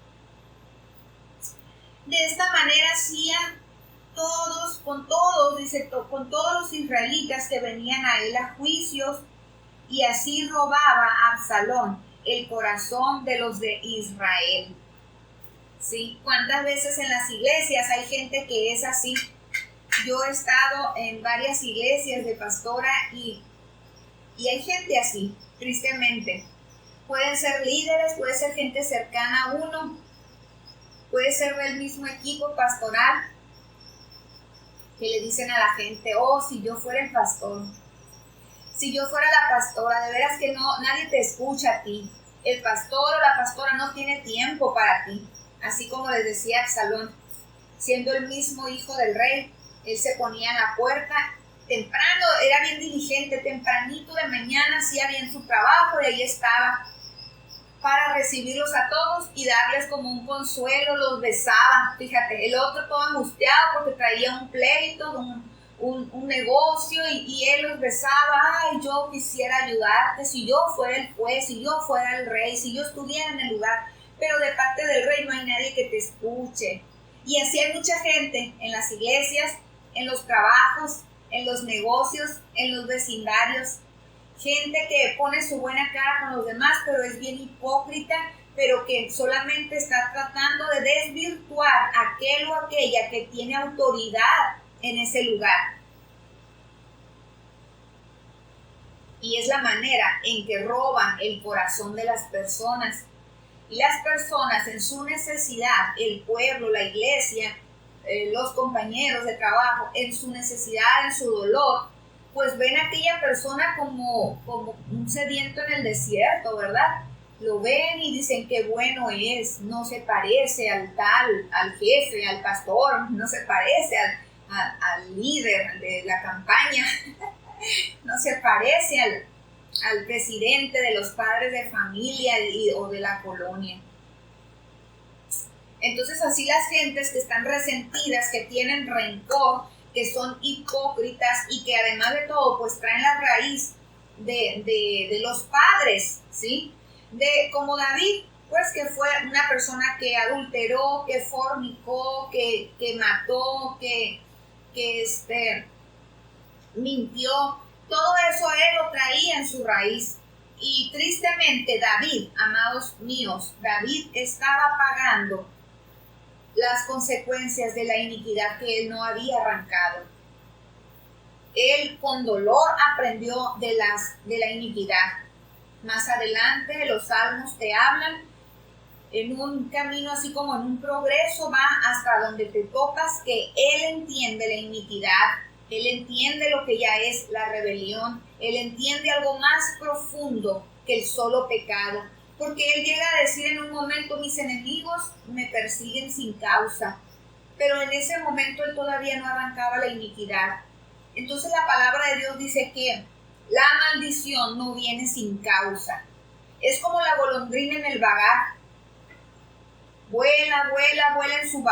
De esta manera hacía con todos los israelitas que venían a él a juicios, y así robaba a Absalón el corazón de los de Israel. ¿Sí? ¿Cuántas veces en las iglesias hay gente que es así? Yo he estado en varias iglesias de pastora y hay gente así, tristemente. Pueden ser líderes, puede ser gente cercana a uno, puede ser del mismo equipo pastoral, que le dicen a la gente: oh, si yo fuera el pastor, si yo fuera la pastora, de veras que no, nadie te escucha a ti. El pastor o la pastora no tiene tiempo para ti. Así como les decía Absalón, siendo el mismo hijo del rey, él se ponía en la puerta temprano, era bien diligente, tempranito de mañana hacía bien su trabajo y ahí estaba para recibirlos a todos y darles como un consuelo, los besaba. Fíjate, el otro todo angustiado porque traía un pleito, un negocio, y él los besaba: ay, yo quisiera ayudarte, si yo fuera el juez, si yo fuera el rey, si yo estuviera en el lugar, pero de parte del rey no hay nadie que te escuche. Y así hay mucha gente en las iglesias, en los trabajos, en los negocios, en los vecindarios. Gente que pone su buena cara con los demás, pero es bien hipócrita, pero que solamente está tratando de desvirtuar a aquel o aquella que tiene autoridad en ese lugar. Y es la manera en que roban el corazón de las personas. Y las personas en su necesidad, el pueblo, la iglesia, los compañeros de trabajo, en su necesidad, en su dolor, pues ven a aquella persona como un sediento en el desierto, ¿verdad? Lo ven y dicen: qué bueno es, no se parece al jefe, al pastor, no se parece al líder de la campaña, no se parece al presidente de los padres de familia o de la colonia. Entonces así las gentes que están resentidas, que tienen rencor, que son hipócritas y que además de todo pues traen la raíz de los padres, ¿sí? Como David, pues que fue una persona que adulteró, que fornicó, que mató, que mintió. Todo eso él lo traía en su raíz. Y tristemente David, amados míos, David estaba pagando las consecuencias de la iniquidad que él no había arrancado. Él con dolor aprendió de la iniquidad. Más adelante los salmos te hablan en un camino así como en un progreso, va hasta donde te topas que él entiende la iniquidad. Él entiende lo que ya es la rebelión. Él entiende algo más profundo que el solo pecado. Porque él llega a decir en un momento: mis enemigos me persiguen sin causa. Pero en ese momento él todavía no arrancaba la iniquidad. Entonces la palabra de Dios dice que la maldición no viene sin causa. Es como la golondrina en el vagar. vuela en su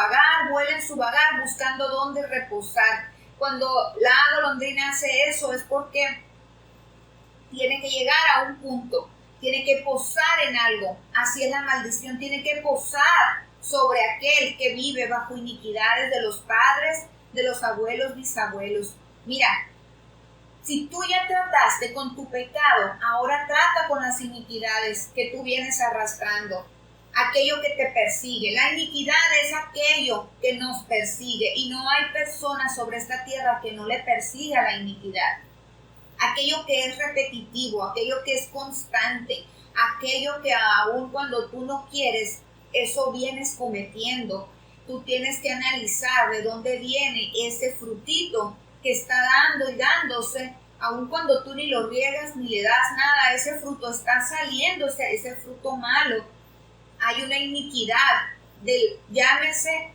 vagar, buscando dónde reposar. Cuando la golondrina hace eso es porque tiene que llegar a un punto, tiene que posar en algo. Así es la maldición, tiene que posar sobre aquel que vive bajo iniquidades de los padres, de los abuelos, bisabuelos. Mira, si tú ya trataste con tu pecado, ahora trata con las iniquidades que tú vienes arrastrando, aquello que te persigue. La iniquidad es aquello que nos persigue y no hay persona sobre esta tierra que no le persiga la iniquidad. Aquello que es repetitivo, aquello que es constante, aquello que aun cuando tú no quieres, eso vienes cometiendo. Tú tienes que analizar de dónde viene ese frutito que está dando y dándose, aun cuando tú ni lo riegas ni le das nada, ese fruto está saliendo, ese fruto malo. Hay una iniquidad, llámese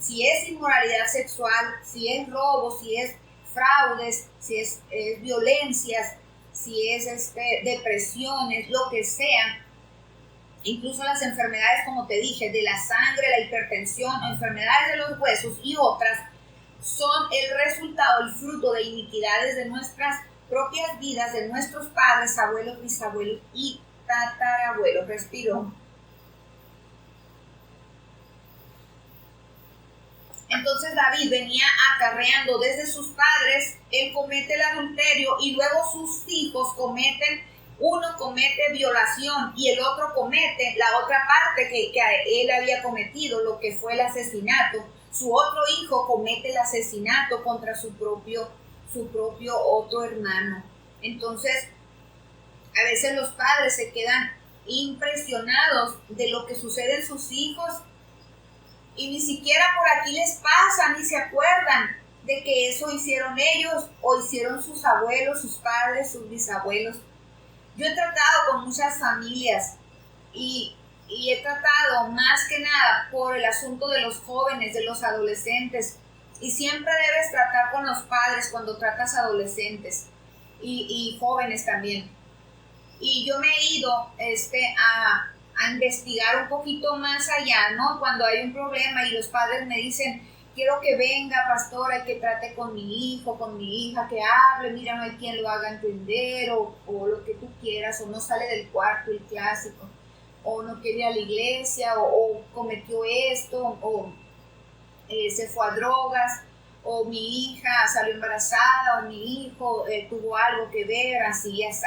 si es inmoralidad sexual, si es robo, si es fraudes, si es violencias, si es depresiones, lo que sea. Incluso las enfermedades, como te dije, de la sangre, la hipertensión, enfermedades de los huesos y otras, son el resultado, el fruto de iniquidades de nuestras propias vidas, de nuestros padres, abuelos, bisabuelos y tatarabuelos. Respiro. Entonces David venía acarreando desde sus padres, él comete el adulterio y luego sus hijos uno comete violación y el otro comete la otra parte que él había cometido, lo que fue el asesinato. Su otro hijo comete el asesinato contra su propio otro hermano. Entonces, a veces los padres se quedan impresionados de lo que sucede en sus hijos y ni siquiera por aquí les pasa, ni se acuerdan de que eso hicieron ellos o hicieron sus abuelos, sus padres, sus bisabuelos. Yo he tratado con muchas familias y he tratado más que nada por el asunto de los jóvenes, de los adolescentes, y siempre debes tratar con los padres cuando tratas adolescentes y jóvenes también. Y yo me he ido a investigar un poquito más allá, ¿no? Cuando hay un problema y los padres me dicen, quiero que venga, pastora, y que trate con mi hijo, con mi hija, que hable, mira, no hay quien lo haga entender, o lo que tú quieras, o no sale del cuarto, el clásico, o no quiere ir a la iglesia, o cometió esto, o se fue a drogas, o mi hija salió embarazada, o mi hijo tuvo algo que ver, así y así.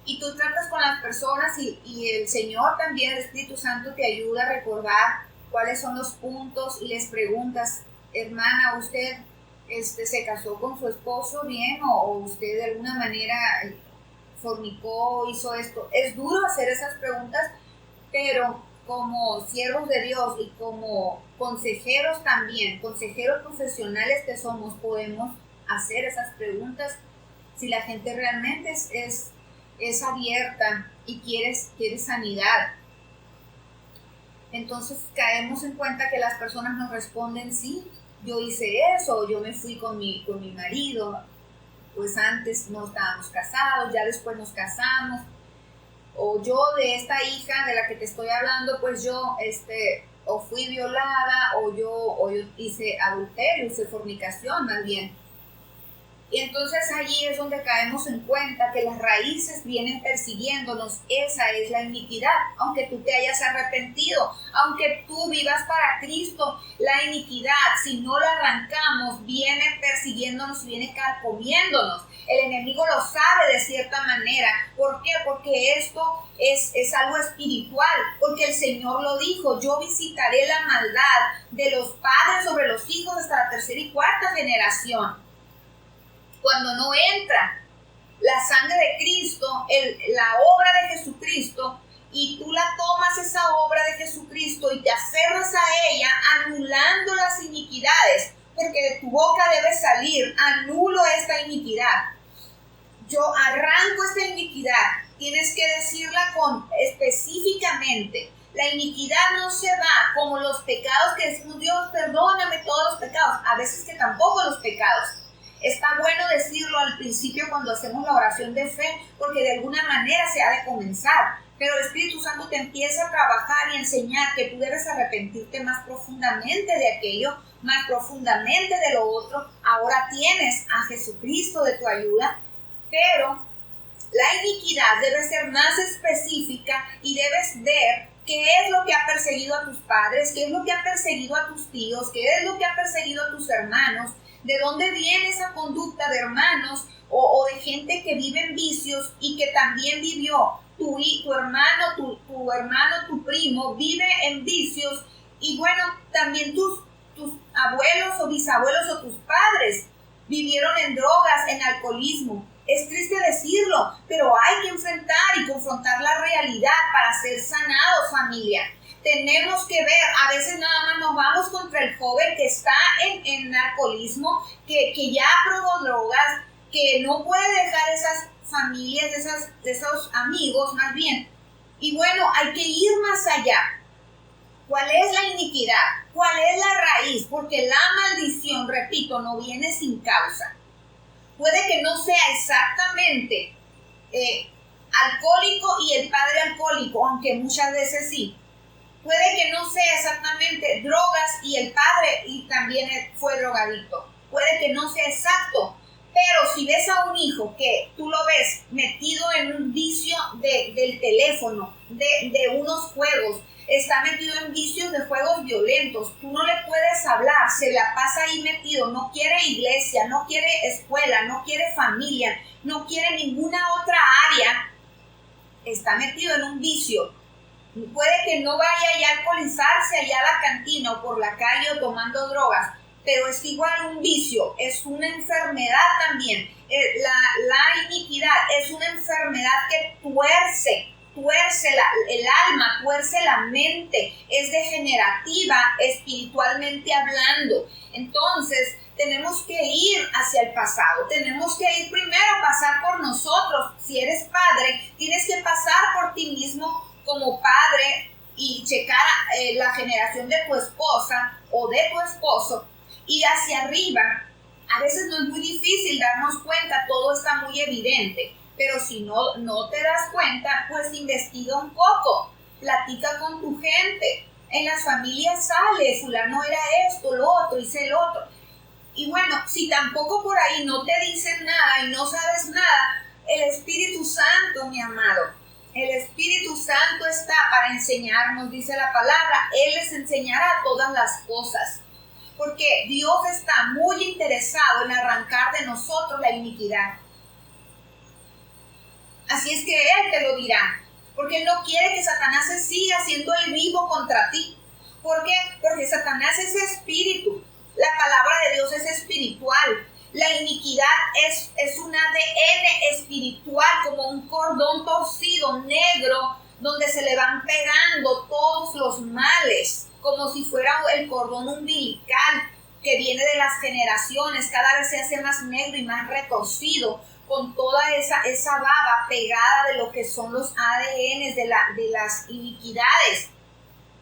Y tú tratas con las personas y el Señor también, el Espíritu Santo, te ayuda a recordar cuáles son los puntos y les preguntas, hermana, ¿usted se casó con su esposo bien o usted de alguna manera fornicó, hizo esto? Es duro hacer esas preguntas, pero como siervos de Dios y como consejeros también, consejeros profesionales que somos, podemos hacer esas preguntas si la gente realmente es abierta y quiere sanidad. Entonces caemos en cuenta que las personas nos responden, sí, yo hice eso, yo me fui con mi marido, pues antes no estábamos casados, ya después nos casamos, o yo de esta hija de la que te estoy hablando, pues yo o fui violada, o yo hice adulterio, hice fornicación más bien. Y entonces allí es donde caemos en cuenta que las raíces vienen persiguiéndonos. Esa es la iniquidad. Aunque tú te hayas arrepentido, aunque tú vivas para Cristo, la iniquidad, si no la arrancamos, viene persiguiéndonos, viene carcomiéndonos. El enemigo lo sabe de cierta manera. ¿Por qué? Porque esto es algo espiritual. Porque el Señor lo dijo, yo visitaré la maldad de los padres sobre los hijos hasta la tercera y cuarta generación. Cuando no entra la sangre de Cristo, la obra de Jesucristo, y tú la tomas esa obra de Jesucristo y te aferras a ella, anulando las iniquidades, porque de tu boca debe salir, anulo esta iniquidad. Yo arranco esta iniquidad. Tienes que decirla específicamente. La iniquidad no se va como los pecados que decimos, Dios, perdóname todos los pecados. A veces que tampoco los pecados. Está bueno decirlo al principio cuando hacemos la oración de fe, porque de alguna manera se ha de comenzar. Pero el Espíritu Santo te empieza a trabajar y a enseñar que tú debes arrepentirte más profundamente de aquello, más profundamente de lo otro. Ahora tienes a Jesucristo de tu ayuda, pero la iniquidad debe ser más específica y debes ver qué es lo que ha perseguido a tus padres, qué es lo que ha perseguido a tus tíos, qué es lo que ha perseguido a tus hermanos, de dónde viene esa conducta de hermanos o de gente que vive en vicios y que también vivió. Tu hermano, tu primo vive en vicios y bueno, también tus abuelos o bisabuelos o tus padres vivieron en drogas, en alcoholismo. Es triste decirlo, pero hay que enfrentar y confrontar la realidad para ser sanados, familia. Tenemos que ver, a veces nada más nos vamos contra el joven que está en alcoholismo, que ya probó drogas, que no puede dejar esas familias, de esos amigos más bien. Y bueno, hay que ir más allá. ¿Cuál es la iniquidad? ¿Cuál es la raíz? Porque la maldición, repito, no viene sin causa. Puede que no sea exactamente alcohólico y el padre alcohólico, aunque muchas veces sí. Puede que no sea exactamente drogas y el padre y también fue drogadicto. Puede que no sea exacto. Pero si ves a un hijo que tú lo ves metido en un vicio del teléfono, de unos juegos, está metido en vicios de juegos violentos, tú no le puedes hablar, se la pasa ahí metido, no quiere iglesia, no quiere escuela, no quiere familia, no quiere ninguna otra área, está metido en un vicio. Puede que no vaya ya a alcoholizarse allá a la cantina o por la calle o tomando drogas, pero es igual un vicio, es una enfermedad también. La iniquidad es una enfermedad que tuerce el alma, tuerce la mente, es degenerativa espiritualmente hablando. Entonces, tenemos que ir hacia el pasado, tenemos que ir primero a pasar por nosotros. Si eres padre, tienes que pasar por ti mismo como padre y checar la generación de tu esposa o de tu esposo. Y hacia arriba, a veces no es muy difícil darnos cuenta, todo está muy evidente, pero si no te das cuenta, pues investiga un poco, platica con tu gente, en las familias sale, fulano era esto, lo otro, hice lo otro. Y bueno, si tampoco por ahí no te dicen nada y no sabes nada, el Espíritu Santo, mi amado, el Espíritu Santo está para enseñarnos, dice la palabra, Él les enseñará todas las cosas. Porque Dios está muy interesado en arrancar de nosotros la iniquidad. Así es que Él te lo dirá. Porque Él no quiere que Satanás se siga haciendo el vivo contra ti. ¿Por qué? Porque Satanás es espíritu. La palabra de Dios es espiritual. La iniquidad es un ADN espiritual, como un cordón torcido, negro, donde se le van pegando todos los males, como si fuera el cordón umbilical que viene de las generaciones, cada vez se hace más negro y más retorcido, con toda esa baba pegada de lo que son los ADNs de las iniquidades.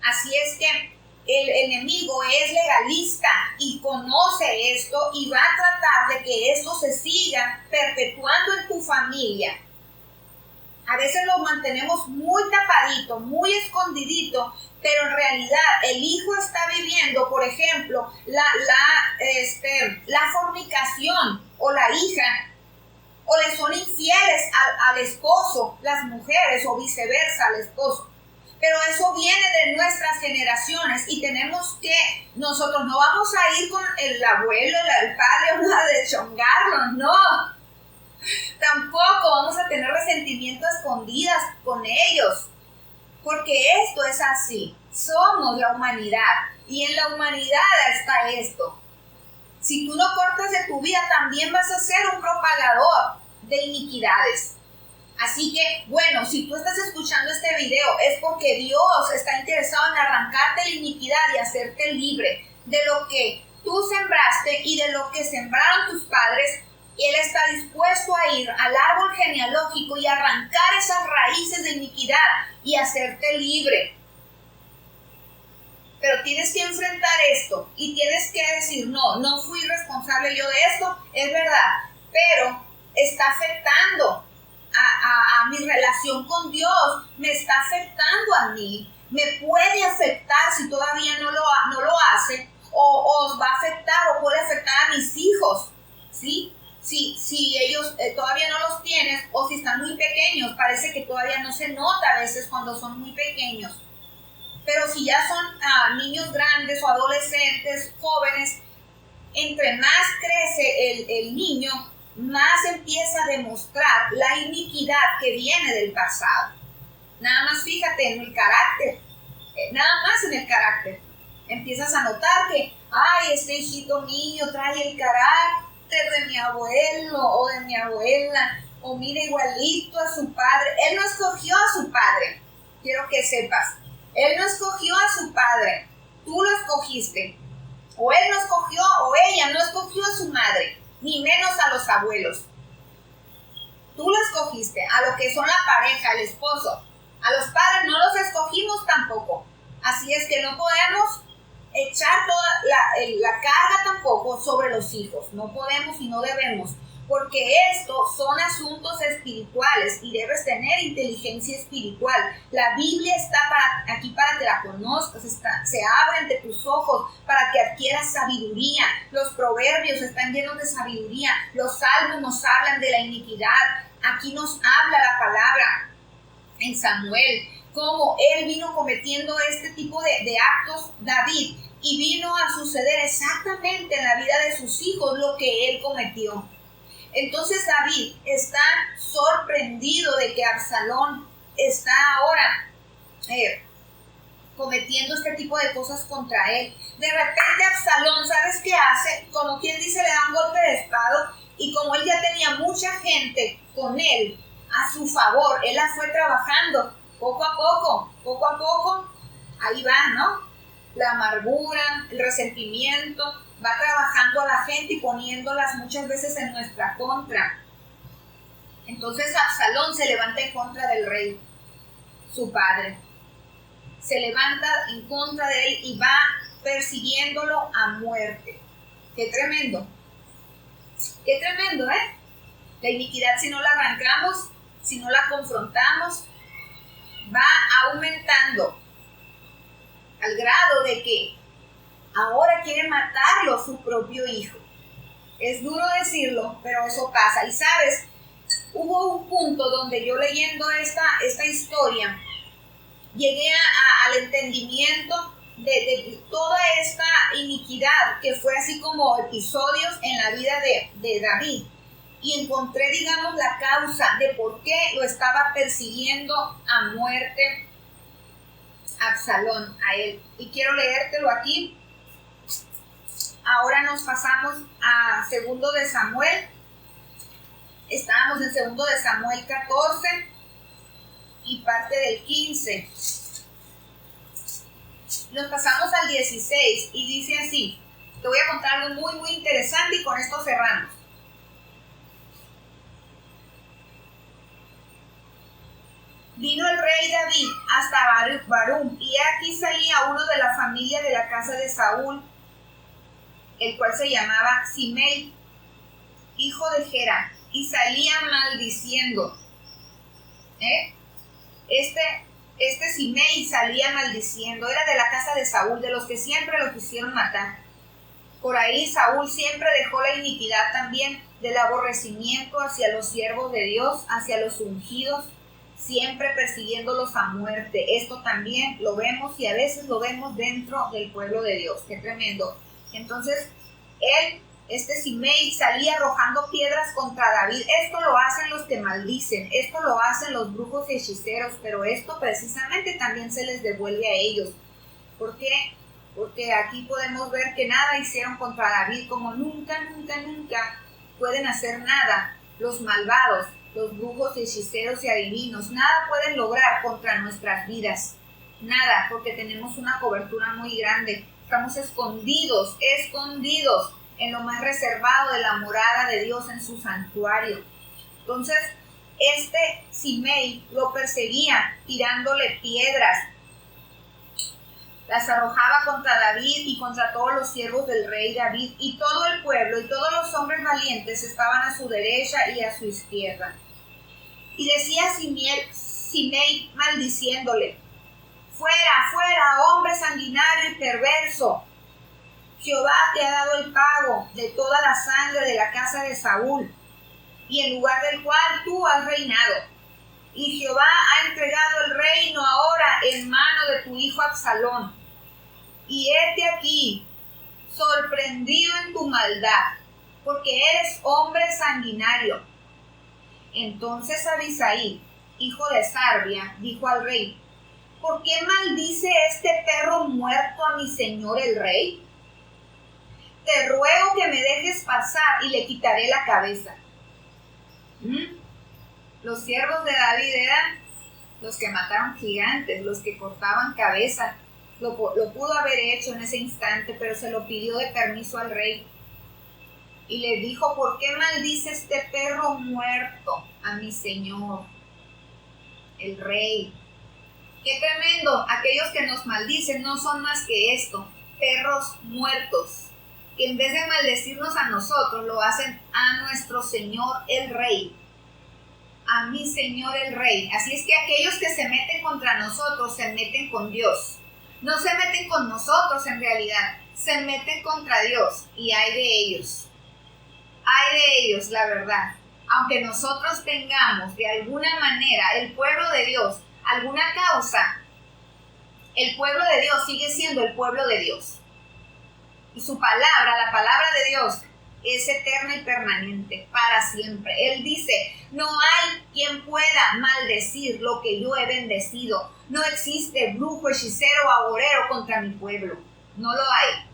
Así es que el enemigo es legalista y conoce esto y va a tratar de que esto se siga perpetuando en tu familia. A veces lo mantenemos muy tapadito, muy escondidito, pero en realidad el hijo está viviendo, por ejemplo, la fornicación, o la hija, o le son infieles al esposo, las mujeres, o viceversa al esposo. Pero eso viene de nuestras generaciones y tenemos que, nosotros no vamos a ir con el abuelo, el padre, a deschongarlos, no. Tampoco vamos a tener resentimiento a escondidas con ellos, porque esto es así. Somos la humanidad y en la humanidad está esto. Si tú no cortas de tu vida, también vas a ser un propagador de iniquidades. Así que, bueno, si tú estás escuchando este video es porque Dios está interesado en arrancarte la iniquidad y hacerte libre de lo que tú sembraste y de lo que sembraron tus padres. Y Él está dispuesto a ir al árbol genealógico y arrancar esas raíces de iniquidad y hacerte libre. Pero tienes que enfrentar esto y tienes que decir, no fui responsable yo de esto, es verdad, pero está afectando a mi relación con Dios, me está afectando a mí, me puede afectar si todavía no lo hace, o va a afectar o puede afectar a mis hijos, ¿sí? Si ellos todavía no los tienen o si están muy pequeños, parece que todavía no se nota a veces cuando son muy pequeños. Pero si ya son niños grandes o adolescentes, jóvenes, entre más crece el niño, más empieza a demostrar la iniquidad que viene del pasado. Nada más fíjate en el carácter, Empiezas a notar que, este hijito mío trae el carácter de mi abuelo o de mi abuela, o mira igualito a su padre. Él no escogió a su padre, quiero que sepas. Él no escogió a su padre, tú lo escogiste. O él no escogió, o ella no escogió a su madre, ni menos a los abuelos. Tú lo escogiste, a lo que son la pareja, el esposo. A los padres no los escogimos tampoco. Así es que no podemos echar toda la carga tampoco sobre los hijos. No podemos y no debemos. Porque estos son asuntos espirituales y debes tener inteligencia espiritual. La Biblia está aquí para que la conozcas, se abre ante tus ojos para que adquieras sabiduría. Los proverbios están llenos de sabiduría. Los salmos nos hablan de la iniquidad. Aquí nos habla la palabra en Samuel, cómo él vino cometiendo este tipo de actos, David, y vino a suceder exactamente en la vida de sus hijos lo que él cometió. Entonces David está sorprendido de que Absalón está ahora cometiendo este tipo de cosas contra él. De repente Absalón, ¿sabes qué hace? Como quien dice, le da un golpe de espada, y como él ya tenía mucha gente con él a su favor, él la fue trabajando poco a poco, ahí va, ¿no? La amargura, el resentimiento, va trabajando a la gente y poniéndolas muchas veces en nuestra contra. Entonces Absalón se levanta en contra del rey, su padre. Se levanta en contra de él y va persiguiéndolo a muerte. ¡Qué tremendo! ¡Qué tremendo, eh! La iniquidad, si no la arrancamos, si no la confrontamos, va aumentando al grado de que ahora quiere matarlo su propio hijo. Es duro decirlo, pero eso pasa. Y sabes, hubo un punto donde yo leyendo esta historia, llegué al entendimiento de toda esta iniquidad que fue así como episodios en la vida de David. Y encontré, digamos, la causa de por qué lo estaba persiguiendo a muerte Absalón a él. Y quiero leértelo aquí. Ahora nos pasamos a 2 de Samuel. Estábamos en 2 de Samuel 14 y parte del 15. Nos pasamos al 16 y dice así. Te voy a contar algo muy, muy interesante y con esto cerramos. Vino el rey David hasta Barum, y aquí salía uno de la familia de la casa de Saúl, el cual se llamaba Simei, hijo de Gera, y salía maldiciendo. Este Simei salía maldiciendo, era de la casa de Saúl, de los que siempre lo quisieron matar. Por ahí Saúl siempre dejó la iniquidad también del aborrecimiento hacia los siervos de Dios, hacia los ungidos, siempre persiguiéndolos a muerte. Esto también lo vemos y a veces lo vemos dentro del pueblo de Dios. ¡Qué tremendo! Entonces, este Simei salía arrojando piedras contra David. Esto lo hacen los que maldicen, esto lo hacen los brujos y hechiceros, pero esto precisamente también se les devuelve a ellos. ¿Por qué? Porque aquí podemos ver que nada hicieron contra David, como nunca pueden hacer nada los malvados, los brujos, hechiceros y adivinos. Nada pueden lograr contra nuestras vidas. Nada, porque tenemos una cobertura muy grande. Estamos escondidos en lo más reservado de la morada de Dios en su santuario. Entonces, este Simei lo perseguía tirándole piedras. las arrojaba contra David y contra todos los siervos del rey David, y todo el pueblo y todos los hombres valientes estaban a su derecha y a su izquierda. Y decía Simei maldiciéndole: fuera, fuera, hombre sanguinario y perverso. Jehová te ha dado el pago de toda la sangre de la casa de Saúl, y en lugar del cual tú has reinado. Y Jehová ha entregado el reino ahora en mano de tu hijo Absalón. Y hete aquí, sorprendido en tu maldad, porque eres hombre sanguinario. Entonces Abisai, hijo de Sarbia, dijo al rey: ¿por qué maldice este perro muerto a mi señor el rey? Te ruego que me dejes pasar y le quitaré la cabeza. Los siervos de David eran los que mataron gigantes, los que cortaban cabeza. Lo pudo haber hecho en ese instante, pero se lo pidió de permiso al rey. Y le dijo: ¿por qué maldice este perro muerto a mi señor, el rey? ¡Qué tremendo! Aquellos que nos maldicen no son más que esto, perros muertos, que en vez de maldecirnos a nosotros, lo hacen a nuestro Señor el Rey. A mi Señor el Rey. Así es que aquellos que se meten contra nosotros se meten con Dios. No se meten con nosotros en realidad, se meten contra Dios, y hay de ellos. Hay de ellos, la verdad. Aunque nosotros tengamos de alguna manera, el pueblo de Dios, alguna causa, el pueblo de Dios sigue siendo el pueblo de Dios. Y su palabra, la palabra de Dios, es eterna y permanente, para siempre. Él dice: no hay quien pueda maldecir lo que yo he bendecido. No existe brujo, hechicero o agorero contra mi pueblo. No lo hay.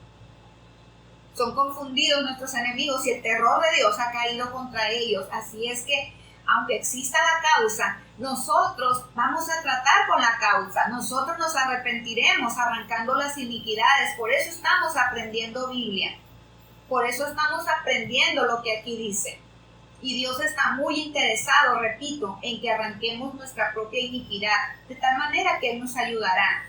Son confundidos nuestros enemigos y el terror de Dios ha caído contra ellos. Así es que, aunque exista la causa, nosotros vamos a tratar con la causa. Nosotros nos arrepentiremos arrancando las iniquidades. Por eso estamos aprendiendo Biblia. Por eso estamos aprendiendo lo que aquí dice. Y Dios está muy interesado, repito, en que arranquemos nuestra propia iniquidad, de tal manera que Él nos ayudará.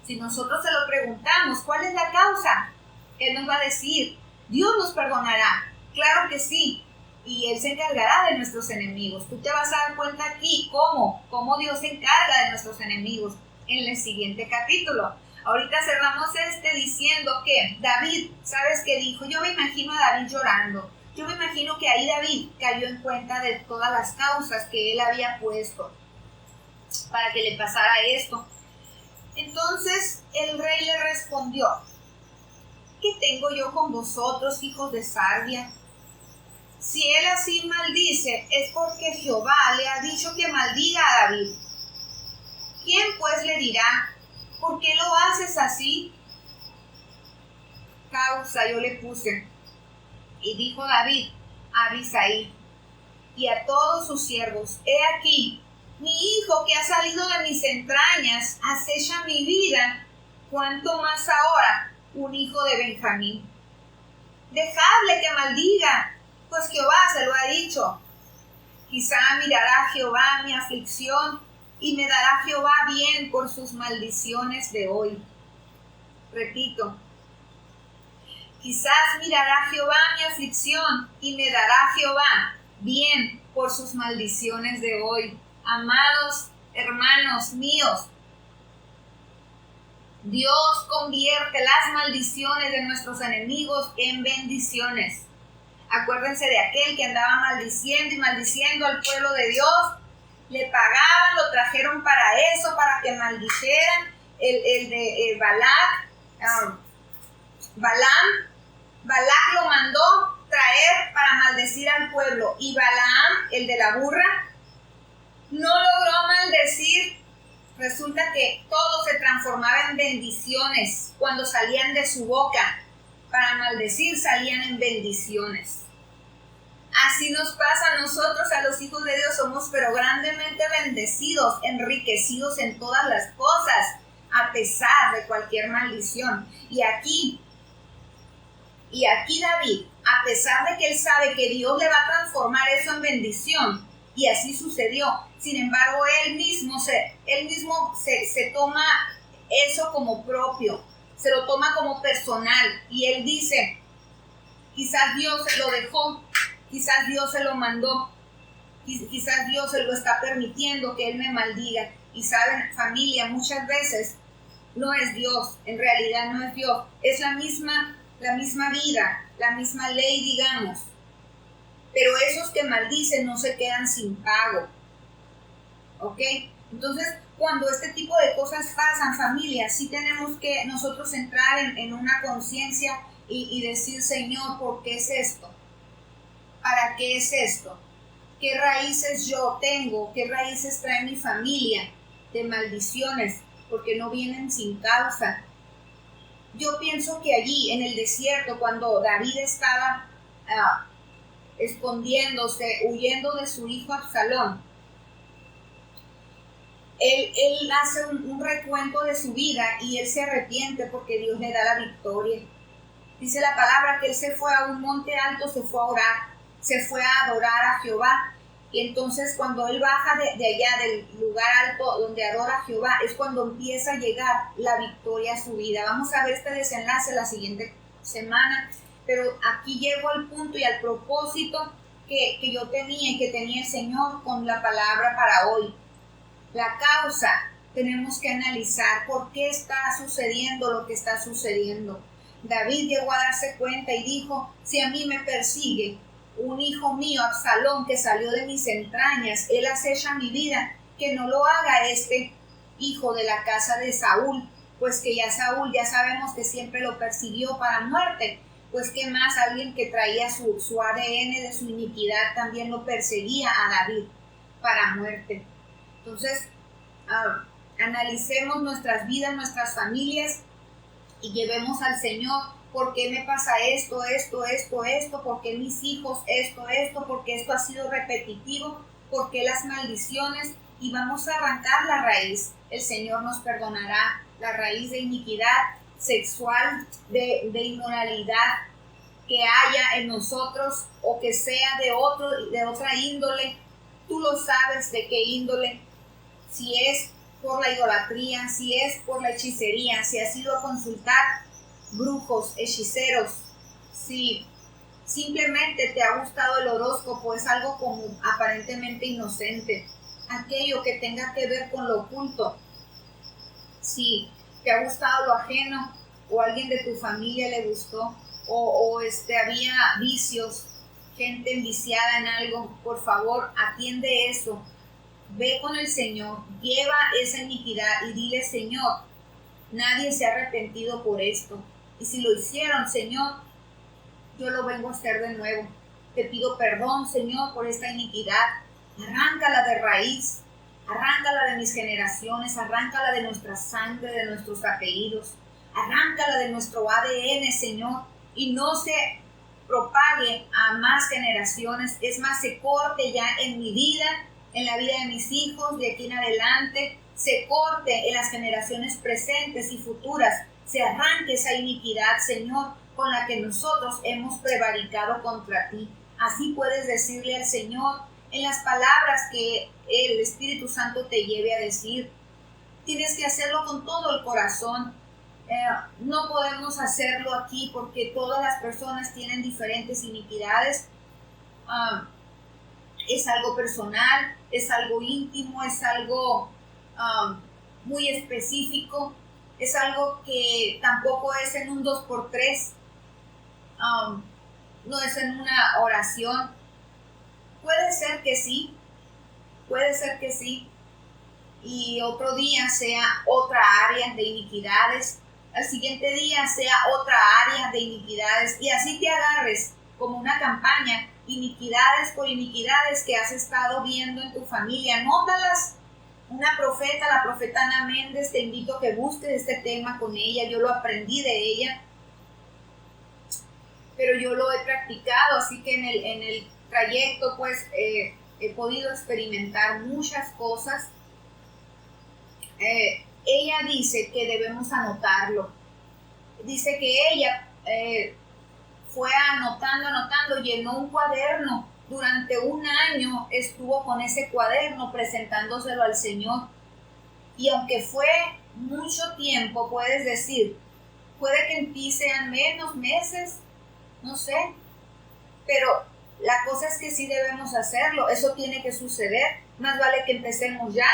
Si nosotros se lo preguntamos, ¿cuál es la causa? Él nos va a decir: Dios nos perdonará. Claro que sí. Y Él se encargará de nuestros enemigos. Tú te vas a dar cuenta aquí cómo Dios se encarga de nuestros enemigos en el siguiente capítulo. Ahorita cerramos diciendo que David, ¿sabes qué dijo? Yo me imagino a David llorando. Yo me imagino que ahí David cayó en cuenta de todas las causas que él había puesto para que le pasara esto. Entonces el rey le respondió: ¿qué tengo yo con vosotros, hijos de Sarbia? Si él así maldice, es porque Jehová le ha dicho que maldiga a David. ¿Quién pues le dirá: ¿por qué lo haces así? Causa yo le puse. Y dijo David a Abisai y a todos sus siervos: he aquí, mi hijo que ha salido de mis entrañas acecha mi vida, cuanto más ahora un hijo de Benjamín. Dejadle que maldiga, pues Jehová se lo ha dicho. Quizá mirará Jehová mi aflicción y me dará Jehová bien por sus maldiciones de hoy. Repito, quizás mirará Jehová mi aflicción y me dará Jehová bien por sus maldiciones de hoy. Amados hermanos míos, Dios convierte las maldiciones de nuestros enemigos en bendiciones. Acuérdense de aquel que andaba maldiciendo y maldiciendo al pueblo de Dios. Le pagaban, lo trajeron para eso, para que maldijeran. El de Balac lo mandó traer para maldecir al pueblo. Y Balaam, el de la burra, no logró maldecir. Resulta que todo se transformaba en bendiciones cuando salían de su boca. Para maldecir salían en bendiciones. Así nos pasa a nosotros, a los hijos de Dios. Somos pero grandemente bendecidos, enriquecidos en todas las cosas, a pesar de cualquier maldición. Y aquí David, a pesar de que él sabe que Dios le va a transformar eso en bendición, y así sucedió. Sin embargo, él mismo se toma eso como propio, se lo toma como personal y él dice, quizás Dios se lo dejó, quizás Dios se lo mandó, quizás Dios se lo está permitiendo que él me maldiga. Y saben, familia, muchas veces no es Dios, en realidad no es Dios, es la misma vida, la misma ley, digamos. Pero esos que maldicen no se quedan sin pago. ¿Ok? Entonces, cuando este tipo de cosas pasan, familia, sí tenemos que nosotros entrar en una conciencia y decir, Señor, ¿por qué es esto? ¿Para qué es esto? ¿Qué raíces yo tengo? ¿Qué raíces trae mi familia de maldiciones? Porque no vienen sin causa. Yo pienso que allí, en el desierto, cuando David estaba escondiéndose, huyendo de su hijo Absalón, él hace un recuento de su vida y él se arrepiente porque Dios le da la victoria. Dice la palabra que él se fue a un monte alto, se fue a orar, se fue a adorar a Jehová. Y entonces cuando él baja de allá, del lugar alto donde adora a Jehová, es cuando empieza a llegar la victoria a su vida. Vamos a ver este desenlace la siguiente semana, pero aquí llego al punto y al propósito que yo tenía y que tenía el Señor con la palabra para hoy. La causa, tenemos que analizar por qué está sucediendo lo que está sucediendo. David llegó a darse cuenta y dijo, si a mí me persigue un hijo mío, Absalón, que salió de mis entrañas, él acecha mi vida, que no lo haga este hijo de la casa de Saúl, pues que ya Saúl, ya sabemos que siempre lo persiguió para muerte, pues que más alguien que traía su ADN de su iniquidad también lo perseguía a David para muerte. Entonces, analicemos nuestras vidas, nuestras familias y llevemos al Señor. ¿Por qué me pasa esto? ¿Por qué mis hijos esto? ¿Por qué esto ha sido repetitivo? ¿Por qué las maldiciones? Y vamos a arrancar la raíz. El Señor nos perdonará la raíz de iniquidad sexual, de inmoralidad que haya en nosotros o que sea de otra índole. Tú lo sabes de qué índole. Si es por la idolatría, si es por la hechicería, si has ido a consultar brujos, hechiceros, si simplemente te ha gustado el horóscopo, es algo como aparentemente inocente, aquello que tenga que ver con lo oculto, si te ha gustado lo ajeno o alguien de tu familia le gustó o había vicios, gente enviciada en algo, por favor atiende eso. Ve con el Señor, lleva esa iniquidad y dile, Señor, nadie se ha arrepentido por esto. Y si lo hicieron, Señor, yo lo vengo a hacer de nuevo. Te pido perdón, Señor, por esta iniquidad. Arráncala de raíz, arráncala de mis generaciones, arráncala de nuestra sangre, de nuestros apellidos, arráncala de nuestro ADN, Señor, y no se propague a más generaciones. Es más, se corte ya en mi vida, en la vida de mis hijos, de aquí en adelante, se corte en las generaciones presentes y futuras, se arranque esa iniquidad, Señor, con la que nosotros hemos prevaricado contra ti. Así puedes decirle al Señor en las palabras que el Espíritu Santo te lleve a decir. Tienes que hacerlo con todo el corazón. No podemos hacerlo aquí porque todas las personas tienen diferentes iniquidades. Es algo personal, es algo íntimo, es algo muy específico, es algo que tampoco es en un 2x3, no es en una oración. Puede ser que sí, y otro día sea otra área de iniquidades, al siguiente día sea otra área de iniquidades, y así te agarres como una campaña, iniquidades por iniquidades que has estado viendo en tu familia. Anótalas. Una profeta, la profeta Ana Méndez, te invito a que busques este tema con ella. Yo lo aprendí de ella, pero yo lo he practicado, así que en el trayecto pues he podido experimentar muchas cosas. Ella dice que debemos anotarlo. Dice que ella fue anotando, llenó un cuaderno. Durante un año estuvo con ese cuaderno presentándoselo al Señor. Y aunque fue mucho tiempo, puedes decir, puede que en ti sean menos meses, no sé, pero la cosa es que sí debemos hacerlo, eso tiene que suceder, más vale que empecemos ya.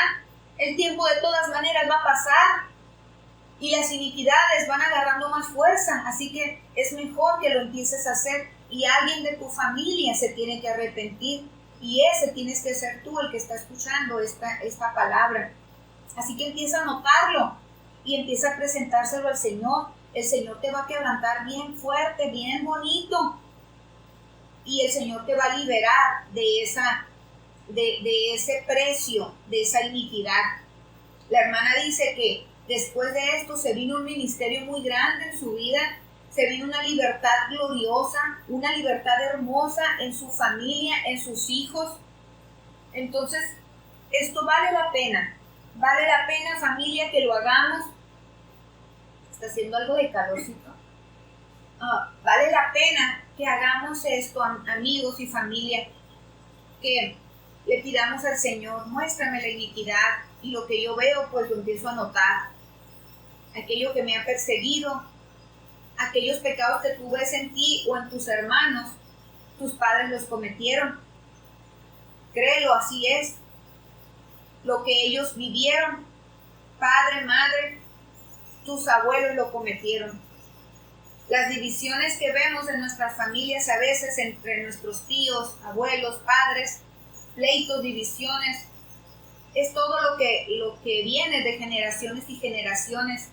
El tiempo de todas maneras va a pasar y las iniquidades van agarrando más fuerza, así que es mejor que lo empieces a hacer y alguien de tu familia se tiene que arrepentir y ese tienes que ser tú el que está escuchando esta palabra. Así que empieza a notarlo y empieza a presentárselo al Señor. El Señor te va a quebrantar bien fuerte, bien bonito y el Señor te va a liberar de ese precio, de esa iniquidad. La hermana dice que después de esto se vino un ministerio muy grande en su vida, se vino una libertad gloriosa, una libertad hermosa en su familia, en sus hijos. Entonces, esto vale la pena familia que lo hagamos. Está haciendo algo de calorcito. Vale la pena que hagamos esto, amigos y familia, que le pidamos al Señor, muéstrame la iniquidad y lo que yo veo pues lo empiezo a notar. Aquello que me ha perseguido, aquellos pecados que tú ves en ti o en tus hermanos, tus padres los cometieron. Créelo, así es. Lo que ellos vivieron, padre, madre, tus abuelos lo cometieron. Las divisiones que vemos en nuestras familias a veces entre nuestros tíos, abuelos, padres, pleitos, divisiones, es todo lo que viene de generaciones y generaciones.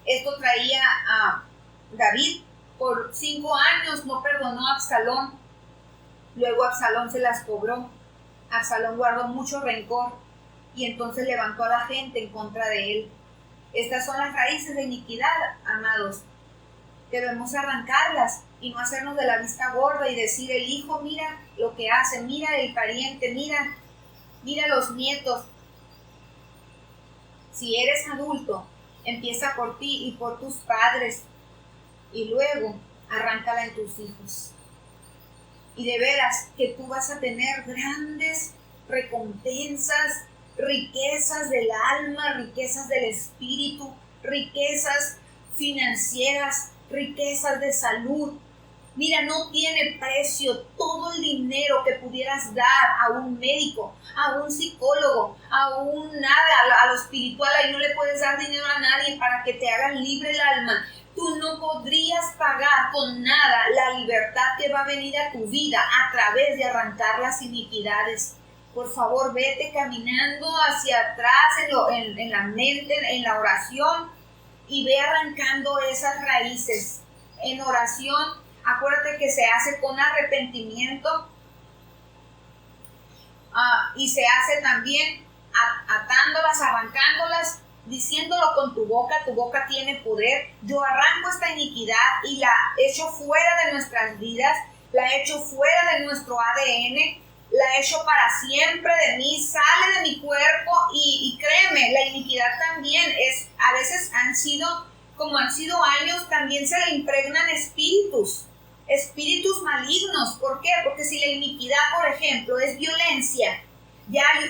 Esto traía a David, por 5 años no perdonó a Absalón, luego Absalón se las cobró, Absalón guardó mucho rencor y entonces levantó a la gente en contra de él. Estas son las raíces de iniquidad, amados. Debemos arrancarlas y no hacernos de la vista gorda y decir el hijo, mira lo que hace, mira el pariente, mira los nietos. Si eres adulto, empieza por ti y por tus padres y luego arráncala en tus hijos. Y de veras que tú vas a tener grandes recompensas, riquezas del alma, riquezas del espíritu, riquezas financieras, riquezas de salud. Mira, no tiene precio todo el dinero que pudieras dar a un médico, a un psicólogo, a lo espiritual. Ahí no le puedes dar dinero a nadie para que te hagan libre el alma. Tú no podrías pagar con nada la libertad que va a venir a tu vida a través de arrancar las iniquidades. Por favor, vete caminando hacia atrás en la mente, en la oración, y ve arrancando esas raíces. En oración, acuérdate que se hace con arrepentimiento y se hace también atándolas, arrancándolas, diciéndolo con tu boca tiene poder. Yo arranco esta iniquidad y la echo fuera de nuestras vidas, la echo fuera de nuestro ADN, la echo para siempre de mí, sale de mi cuerpo y créeme, la iniquidad también a veces han sido años, también se le impregnan espíritus malignos. ¿Por qué? Porque si la iniquidad, por ejemplo, es violencia,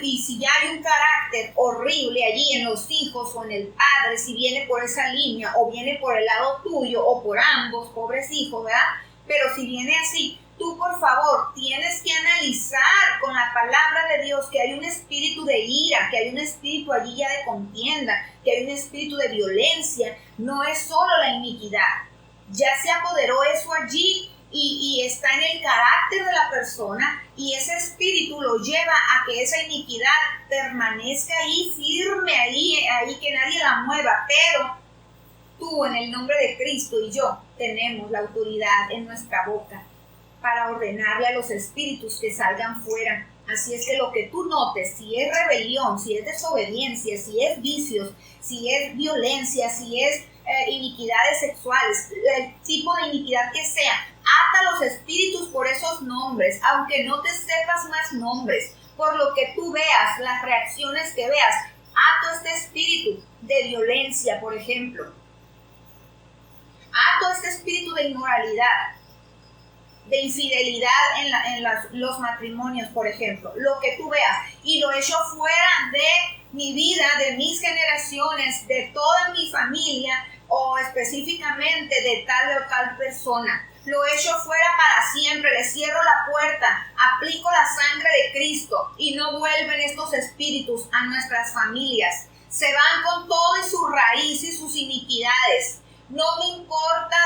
y si ya hay un carácter horrible allí en los hijos o en el padre, si viene por esa línea o viene por el lado tuyo o por ambos, pobres hijos, ¿verdad? Pero si viene así, tú por favor tienes que analizar con la palabra de Dios que hay un espíritu de ira, que hay un espíritu allí ya de contienda, que hay un espíritu de violencia. No es solo la iniquidad, ya se apoderó eso allí y está en el carácter de la persona, y ese espíritu lo lleva a que esa iniquidad permanezca ahí firme, ahí que nadie la mueva. Pero tú, en el nombre de Cristo, y yo tenemos la autoridad en nuestra boca para ordenarle a los espíritus que salgan fuera. Así es que lo que tú notes, si es rebelión, si es desobediencia, si es vicios, si es violencia, si es iniquidades sexuales, el tipo de iniquidad que sea, ata los espíritus por esos nombres, aunque no te sepas más nombres, por lo que tú veas, las reacciones que veas, ato este espíritu de violencia, por ejemplo, ato este espíritu de inmoralidad, de infidelidad en los matrimonios, por ejemplo, lo que tú veas, y lo echo fuera mi vida, de mis generaciones, de toda mi familia o específicamente de tal o tal persona. Lo echo fuera para siempre, le cierro la puerta, aplico la sangre de Cristo y no vuelven estos espíritus a nuestras familias. Se van con todo y su raíz y sus iniquidades. No me importa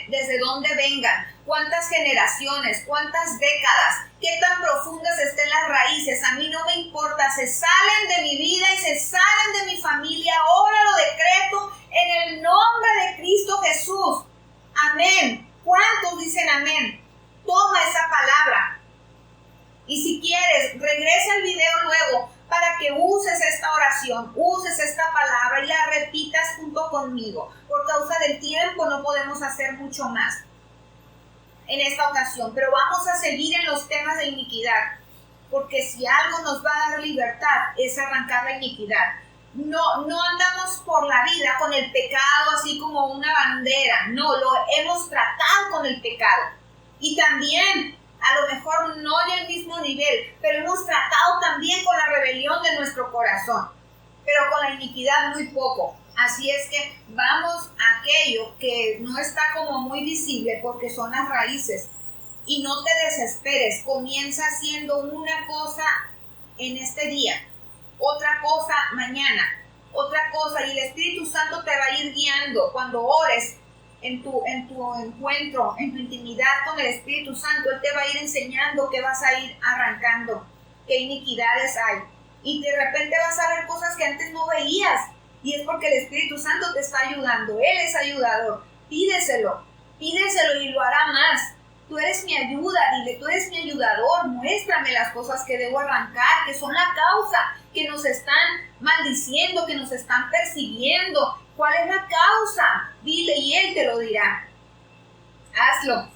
desde dónde vengan, cuántas generaciones, cuántas décadas, qué tan profundas estén las raíces. A mí no me importa, se salen de mi vida y se salen de mi familia. Ahora lo decreto en el nombre de Cristo Jesús. Amén. ¿Cuántos dicen amén? Toma esa palabra. Y si quieres, regresa al video luego para que uses esta oración, uses esta palabra y la repitas junto conmigo. Por causa del tiempo no podemos hacer mucho más en esta ocasión, pero vamos a seguir en los temas de iniquidad, porque si algo nos va a dar libertad es arrancar la iniquidad. No andamos por la vida con el pecado así como una bandera, no, lo hemos tratado con el pecado. Y también, a lo mejor no en el mismo nivel, pero hemos tratado también con la rebelión de nuestro corazón, pero con la iniquidad muy poco. Así es que vamos a aquello que no está como muy visible porque son las raíces. Y no te desesperes, comienza haciendo una cosa en este día, otra cosa mañana, otra cosa, y el Espíritu Santo te va a ir guiando cuando ores en tu encuentro, en tu intimidad con el Espíritu Santo. Él te va a ir enseñando que vas a ir arrancando, qué iniquidades hay, y de repente vas a ver cosas que antes no veías, y es porque el Espíritu Santo te está ayudando. Él es ayudador. Pídeselo y lo hará más. Tú eres mi ayuda, dile, tú eres mi ayudador, muéstrame las cosas que debo arrancar, que son la causa, que nos están maldiciendo, que nos están persiguiendo. ¿Cuál es la causa? Dile y Él te lo dirá. Hazlo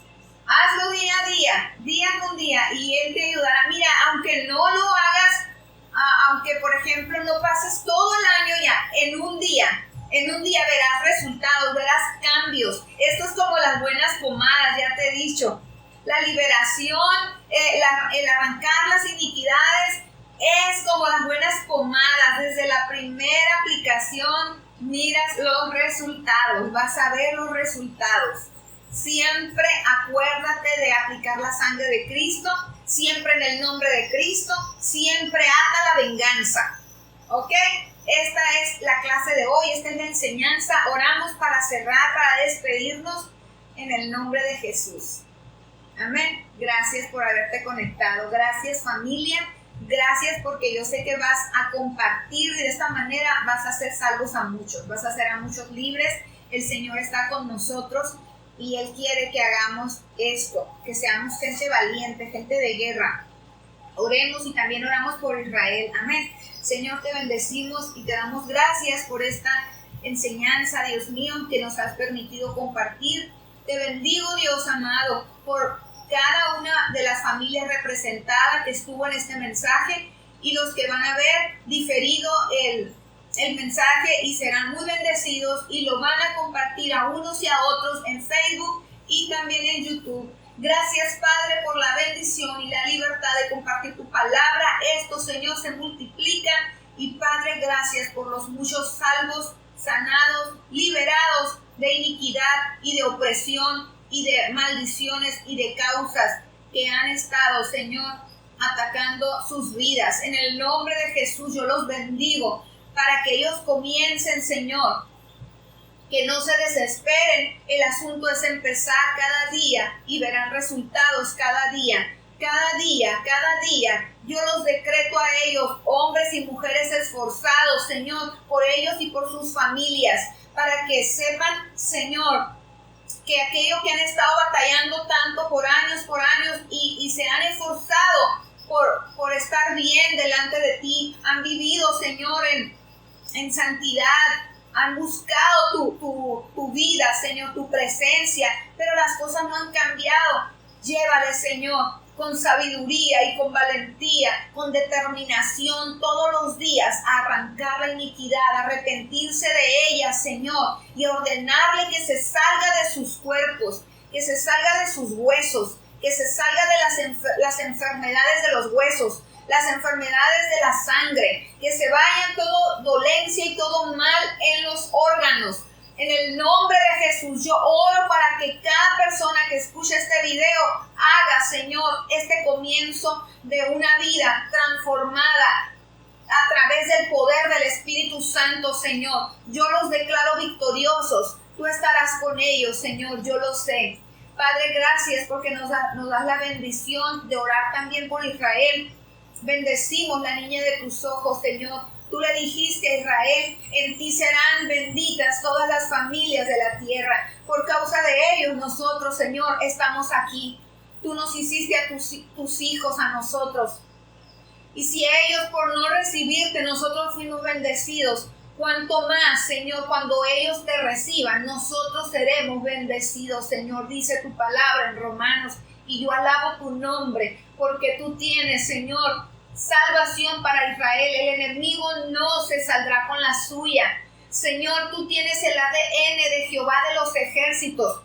día con día, y Él te ayudará. Mira, aunque no lo hagas, aunque por ejemplo no pases todo el año ya, en un día verás resultados, verás cambios. Esto es como las buenas pomadas, ya te he dicho. La liberación, el arrancar las iniquidades es como las buenas pomadas. Desde la primera aplicación miras los resultados, vas a ver los resultados. Siempre acuérdate de aplicar la sangre de Cristo, siempre en el nombre de Cristo, siempre ata la venganza. ¿Ok? Esta es la clase de hoy, esta es la enseñanza. Oramos para cerrar, para despedirnos en el nombre de Jesús. Amén. Gracias por haberte conectado. Gracias, familia. Gracias porque yo sé que vas a compartir, y de esta manera vas a hacer salvos a muchos, vas a hacer a muchos libres. El Señor está con nosotros y Él quiere que hagamos esto, que seamos gente valiente, gente de guerra. Oremos, y también oramos por Israel. Amén. Señor, te bendecimos y te damos gracias por esta enseñanza, Dios mío, que nos has permitido compartir. Te bendigo, Dios amado, por cada una de las familias representadas que estuvo en este mensaje, y los que van a ver diferido el mensaje y serán muy bendecidos y lo van a compartir a unos y a otros en Facebook y también en YouTube. Gracias, Padre, por la bendición y la libertad de compartir tu palabra. Esto, Señor, se multiplica. Y Padre, gracias por los muchos salvos, sanados, liberados de iniquidad y de opresión y de maldiciones y de causas que han estado, Señor, atacando sus vidas. En el nombre de Jesús yo los bendigo para que ellos comiencen, Señor, que no se desesperen. El asunto es empezar cada día y verán resultados cada día. Cada día, yo los decreto a ellos, hombres y mujeres esforzados, Señor, por ellos y por sus familias, para que sepan, Señor, que aquellos que han estado batallando tanto por años y se han esforzado por estar bien delante de ti, han vivido, Señor, en santidad, han buscado tu vida, Señor, tu presencia, pero las cosas no han cambiado. Llévales, Señor, con sabiduría y con valentía, con determinación todos los días a arrancar la iniquidad, a arrepentirse de ella, Señor, y ordenarle que se salga de sus cuerpos, que se salga de sus huesos, que se salga de las enfermedades de los huesos, las enfermedades de la sangre, que se vaya toda dolencia y todo mal en los órganos. En el nombre de Jesús, yo oro para que cada persona que escuche este video haga, Señor, este comienzo de una vida transformada a través del poder del Espíritu Santo, Señor. Yo los declaro victoriosos. Tú estarás con ellos, Señor, yo lo sé. Padre, gracias porque nos das la bendición de orar también por Israel. Bendecimos la niña de tus ojos, Señor. Tú le dijiste a Israel, en ti serán benditas todas las familias de la tierra. Por causa de ellos nosotros, Señor, estamos aquí. Tú nos hiciste a tus hijos, a nosotros. Y si ellos por no recibirte, nosotros fuimos bendecidos, cuanto más, Señor, cuando ellos te reciban, nosotros seremos bendecidos, Señor, dice tu palabra en Romanos. Y yo alabo tu nombre, porque tú tienes, Señor, salvación para Israel. El enemigo no se saldrá con la suya. Señor, tú tienes el ADN de Jehová de los ejércitos,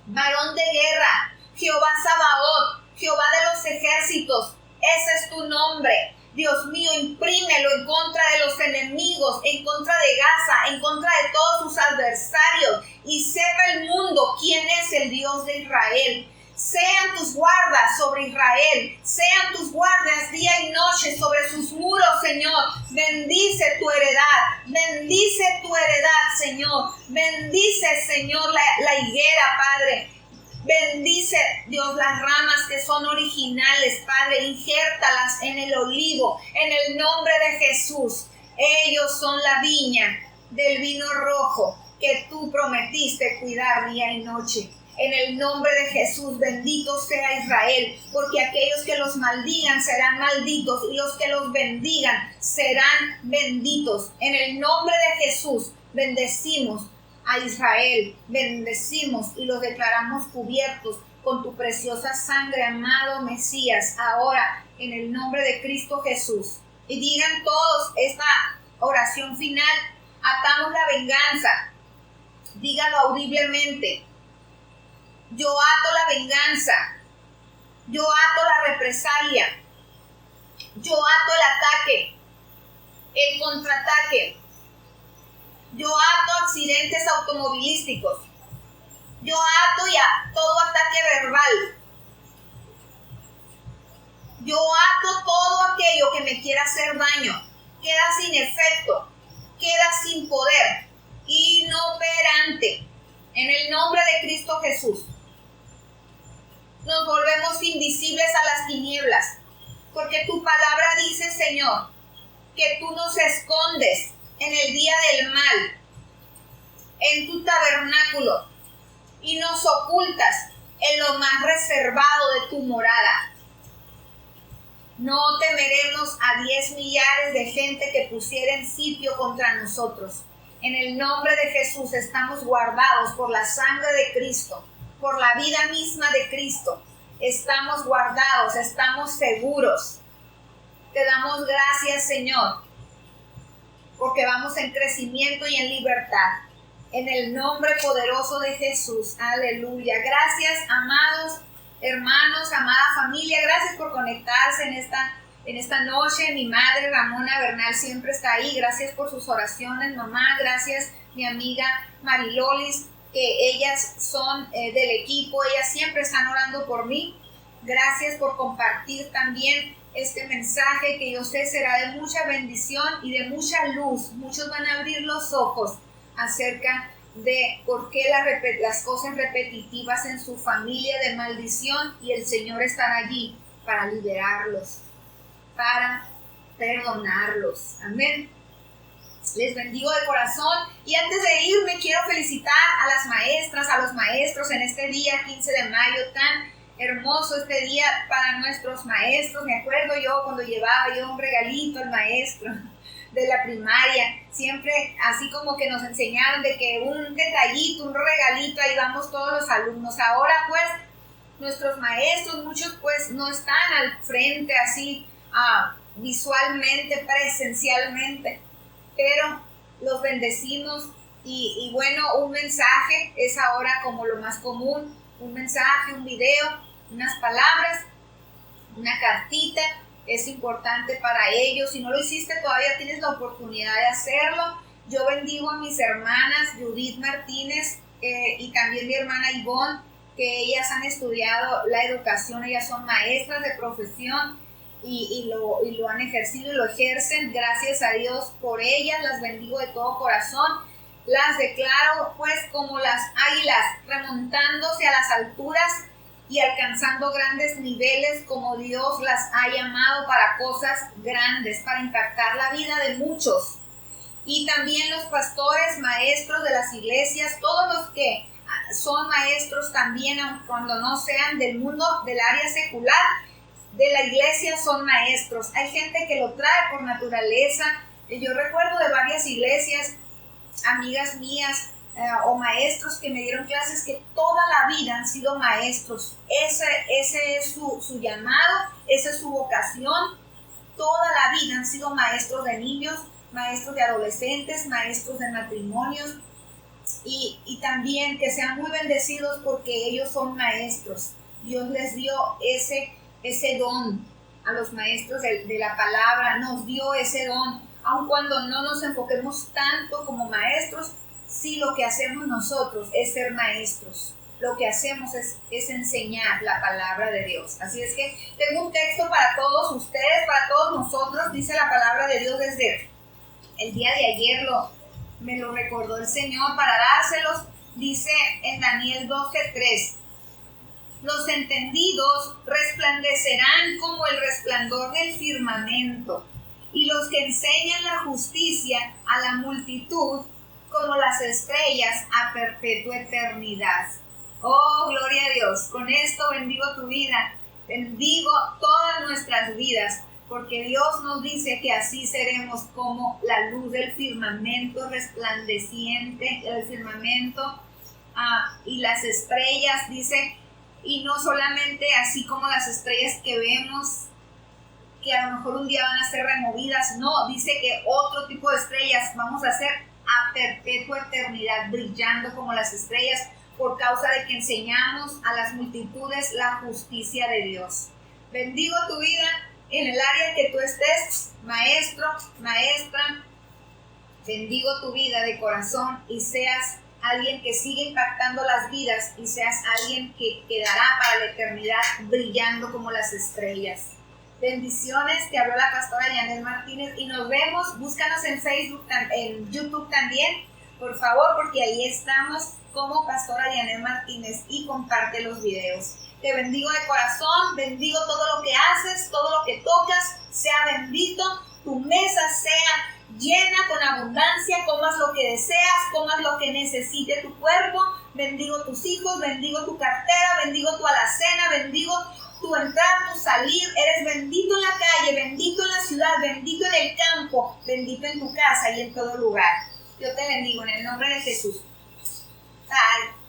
varón de guerra, Jehová Sabaoth, Jehová de los ejércitos. Ese es tu nombre. Dios mío, imprímelo en contra de los enemigos, en contra de Gaza, en contra de todos sus adversarios, y sepa el mundo quién es el Dios de Israel. Sean tus guardas sobre Israel, sean tus guardas día y noche sobre sus muros, Señor. Bendice tu heredad, Señor. Bendice, Señor, la higuera, Padre. Bendice, Dios, las ramas que son originales, Padre. Injértalas en el olivo, en el nombre de Jesús. Ellos son la viña del vino rojo que tú prometiste cuidar día y noche. En el nombre de Jesús, bendito sea Israel, porque aquellos que los maldigan serán malditos y los que los bendigan serán benditos. En el nombre de Jesús, bendecimos a Israel, bendecimos y los declaramos cubiertos con tu preciosa sangre, amado Mesías, ahora en el nombre de Cristo Jesús. Y digan todos esta oración final: atamos la venganza. Dígalo audiblemente. Yo ato la venganza, yo ato la represalia, yo ato el ataque, el contraataque, yo ato accidentes automovilísticos, yo ato ya todo ataque verbal, yo ato todo aquello que me quiera hacer daño, queda sin efecto, queda sin poder, inoperante, en el nombre de Cristo Jesús. Nos volvemos invisibles a las tinieblas, porque tu palabra dice, Señor, que tú nos escondes en el día del mal, en tu tabernáculo, y nos ocultas en lo más reservado de tu morada. No temeremos a 10 millares de gente que pusieren sitio contra nosotros. En el nombre de Jesús estamos guardados por la sangre de Cristo, por la vida misma de Cristo. Estamos guardados, estamos seguros. Te damos gracias, Señor, porque vamos en crecimiento y en libertad. En el nombre poderoso de Jesús. Aleluya. Gracias, amados hermanos, amada familia. Gracias por conectarse en esta noche. Mi madre, Ramona Bernal, siempre está ahí. Gracias por sus oraciones, mamá. Gracias, mi amiga Marilolis, que ellas son del equipo, ellas siempre están orando por mí. Gracias por compartir también este mensaje, que yo sé será de mucha bendición y de mucha luz. Muchos van a abrir los ojos acerca de por qué las cosas repetitivas en su familia de maldición, y el Señor estará allí para liberarlos, para perdonarlos. Amén. Les bendigo de corazón, y antes de irme quiero felicitar a las maestras, a los maestros en este día 15 de mayo, tan hermoso este día para nuestros maestros. Me acuerdo yo cuando llevaba yo un regalito al maestro de la primaria, siempre así como que nos enseñaron de que un detallito, un regalito, ahí vamos todos los alumnos. Ahora pues nuestros maestros, muchos pues no están al frente así visualmente, presencialmente, pero los bendecimos y bueno, un mensaje es ahora como lo más común, un mensaje, un video, unas palabras, una cartita, es importante para ellos. Si no lo hiciste todavía, tienes la oportunidad de hacerlo. Yo bendigo a mis hermanas Judith Martínez y también mi hermana Ivonne, que ellas han estudiado la educación, ellas son maestras de profesión y lo han ejercido y lo ejercen. Gracias a Dios por ellas, las bendigo de todo corazón. Las declaro pues como las águilas, remontándose a las alturas y alcanzando grandes niveles, como Dios las ha llamado para cosas grandes, para impactar la vida de muchos. Y también los pastores, maestros de las iglesias, todos los que son maestros también, aun cuando no sean del mundo, del área secular, de la iglesia, son maestros. Hay gente que lo trae por naturaleza. Yo recuerdo de varias iglesias, amigas mías o maestros que me dieron clases, que toda la vida han sido maestros. Ese es su llamado, esa es su vocación. Toda la vida han sido maestros de niños, maestros de adolescentes, maestros de matrimonios, y también que sean muy bendecidos porque ellos son maestros. Dios les dio ese don a los maestros de la palabra, nos dio ese don, aun cuando no nos enfoquemos tanto como maestros. Sí, lo que hacemos nosotros es ser maestros, lo que hacemos es enseñar la palabra de Dios. Así es que tengo un texto para todos ustedes, para todos nosotros. Dice la palabra de Dios desde el día de ayer, me lo recordó el Señor para dárselos. Dice en Daniel 12:3: los entendidos resplandecerán como el resplandor del firmamento, y los que enseñan la justicia a la multitud como las estrellas a perpetua eternidad. Oh, gloria a Dios. Con esto bendigo tu vida, bendigo todas nuestras vidas, porque Dios nos dice que así seremos como la luz del firmamento resplandeciente, el firmamento y las estrellas, dice, y no solamente así como las estrellas que vemos, que a lo mejor un día van a ser removidas, no, dice que otro tipo de estrellas vamos a ser a perpetua eternidad, brillando como las estrellas, por causa de que enseñamos a las multitudes la justicia de Dios. Bendigo tu vida en el área que tú estés, maestro, maestra. Bendigo tu vida de corazón y seas alguien que sigue impactando las vidas y seas alguien que quedará para la eternidad brillando como las estrellas. Bendiciones, te habló la pastora Yanel Martínez y nos vemos. Búscanos en Facebook, en YouTube también, por favor, porque ahí estamos como pastora Yanel Martínez, y comparte los videos. Te bendigo de corazón, bendigo todo lo que haces, todo lo que tocas, sea bendito, tu mesa sea llena con abundancia, comas lo que deseas, comas lo que necesite tu cuerpo. Bendigo tus hijos, bendigo tu cartera, bendigo tu alacena, bendigo tu entrar, tu salir. Eres bendito en la calle, bendito en la ciudad, bendito en el campo, bendito en tu casa y en todo lugar. Yo te bendigo en el nombre de Jesús. Bye.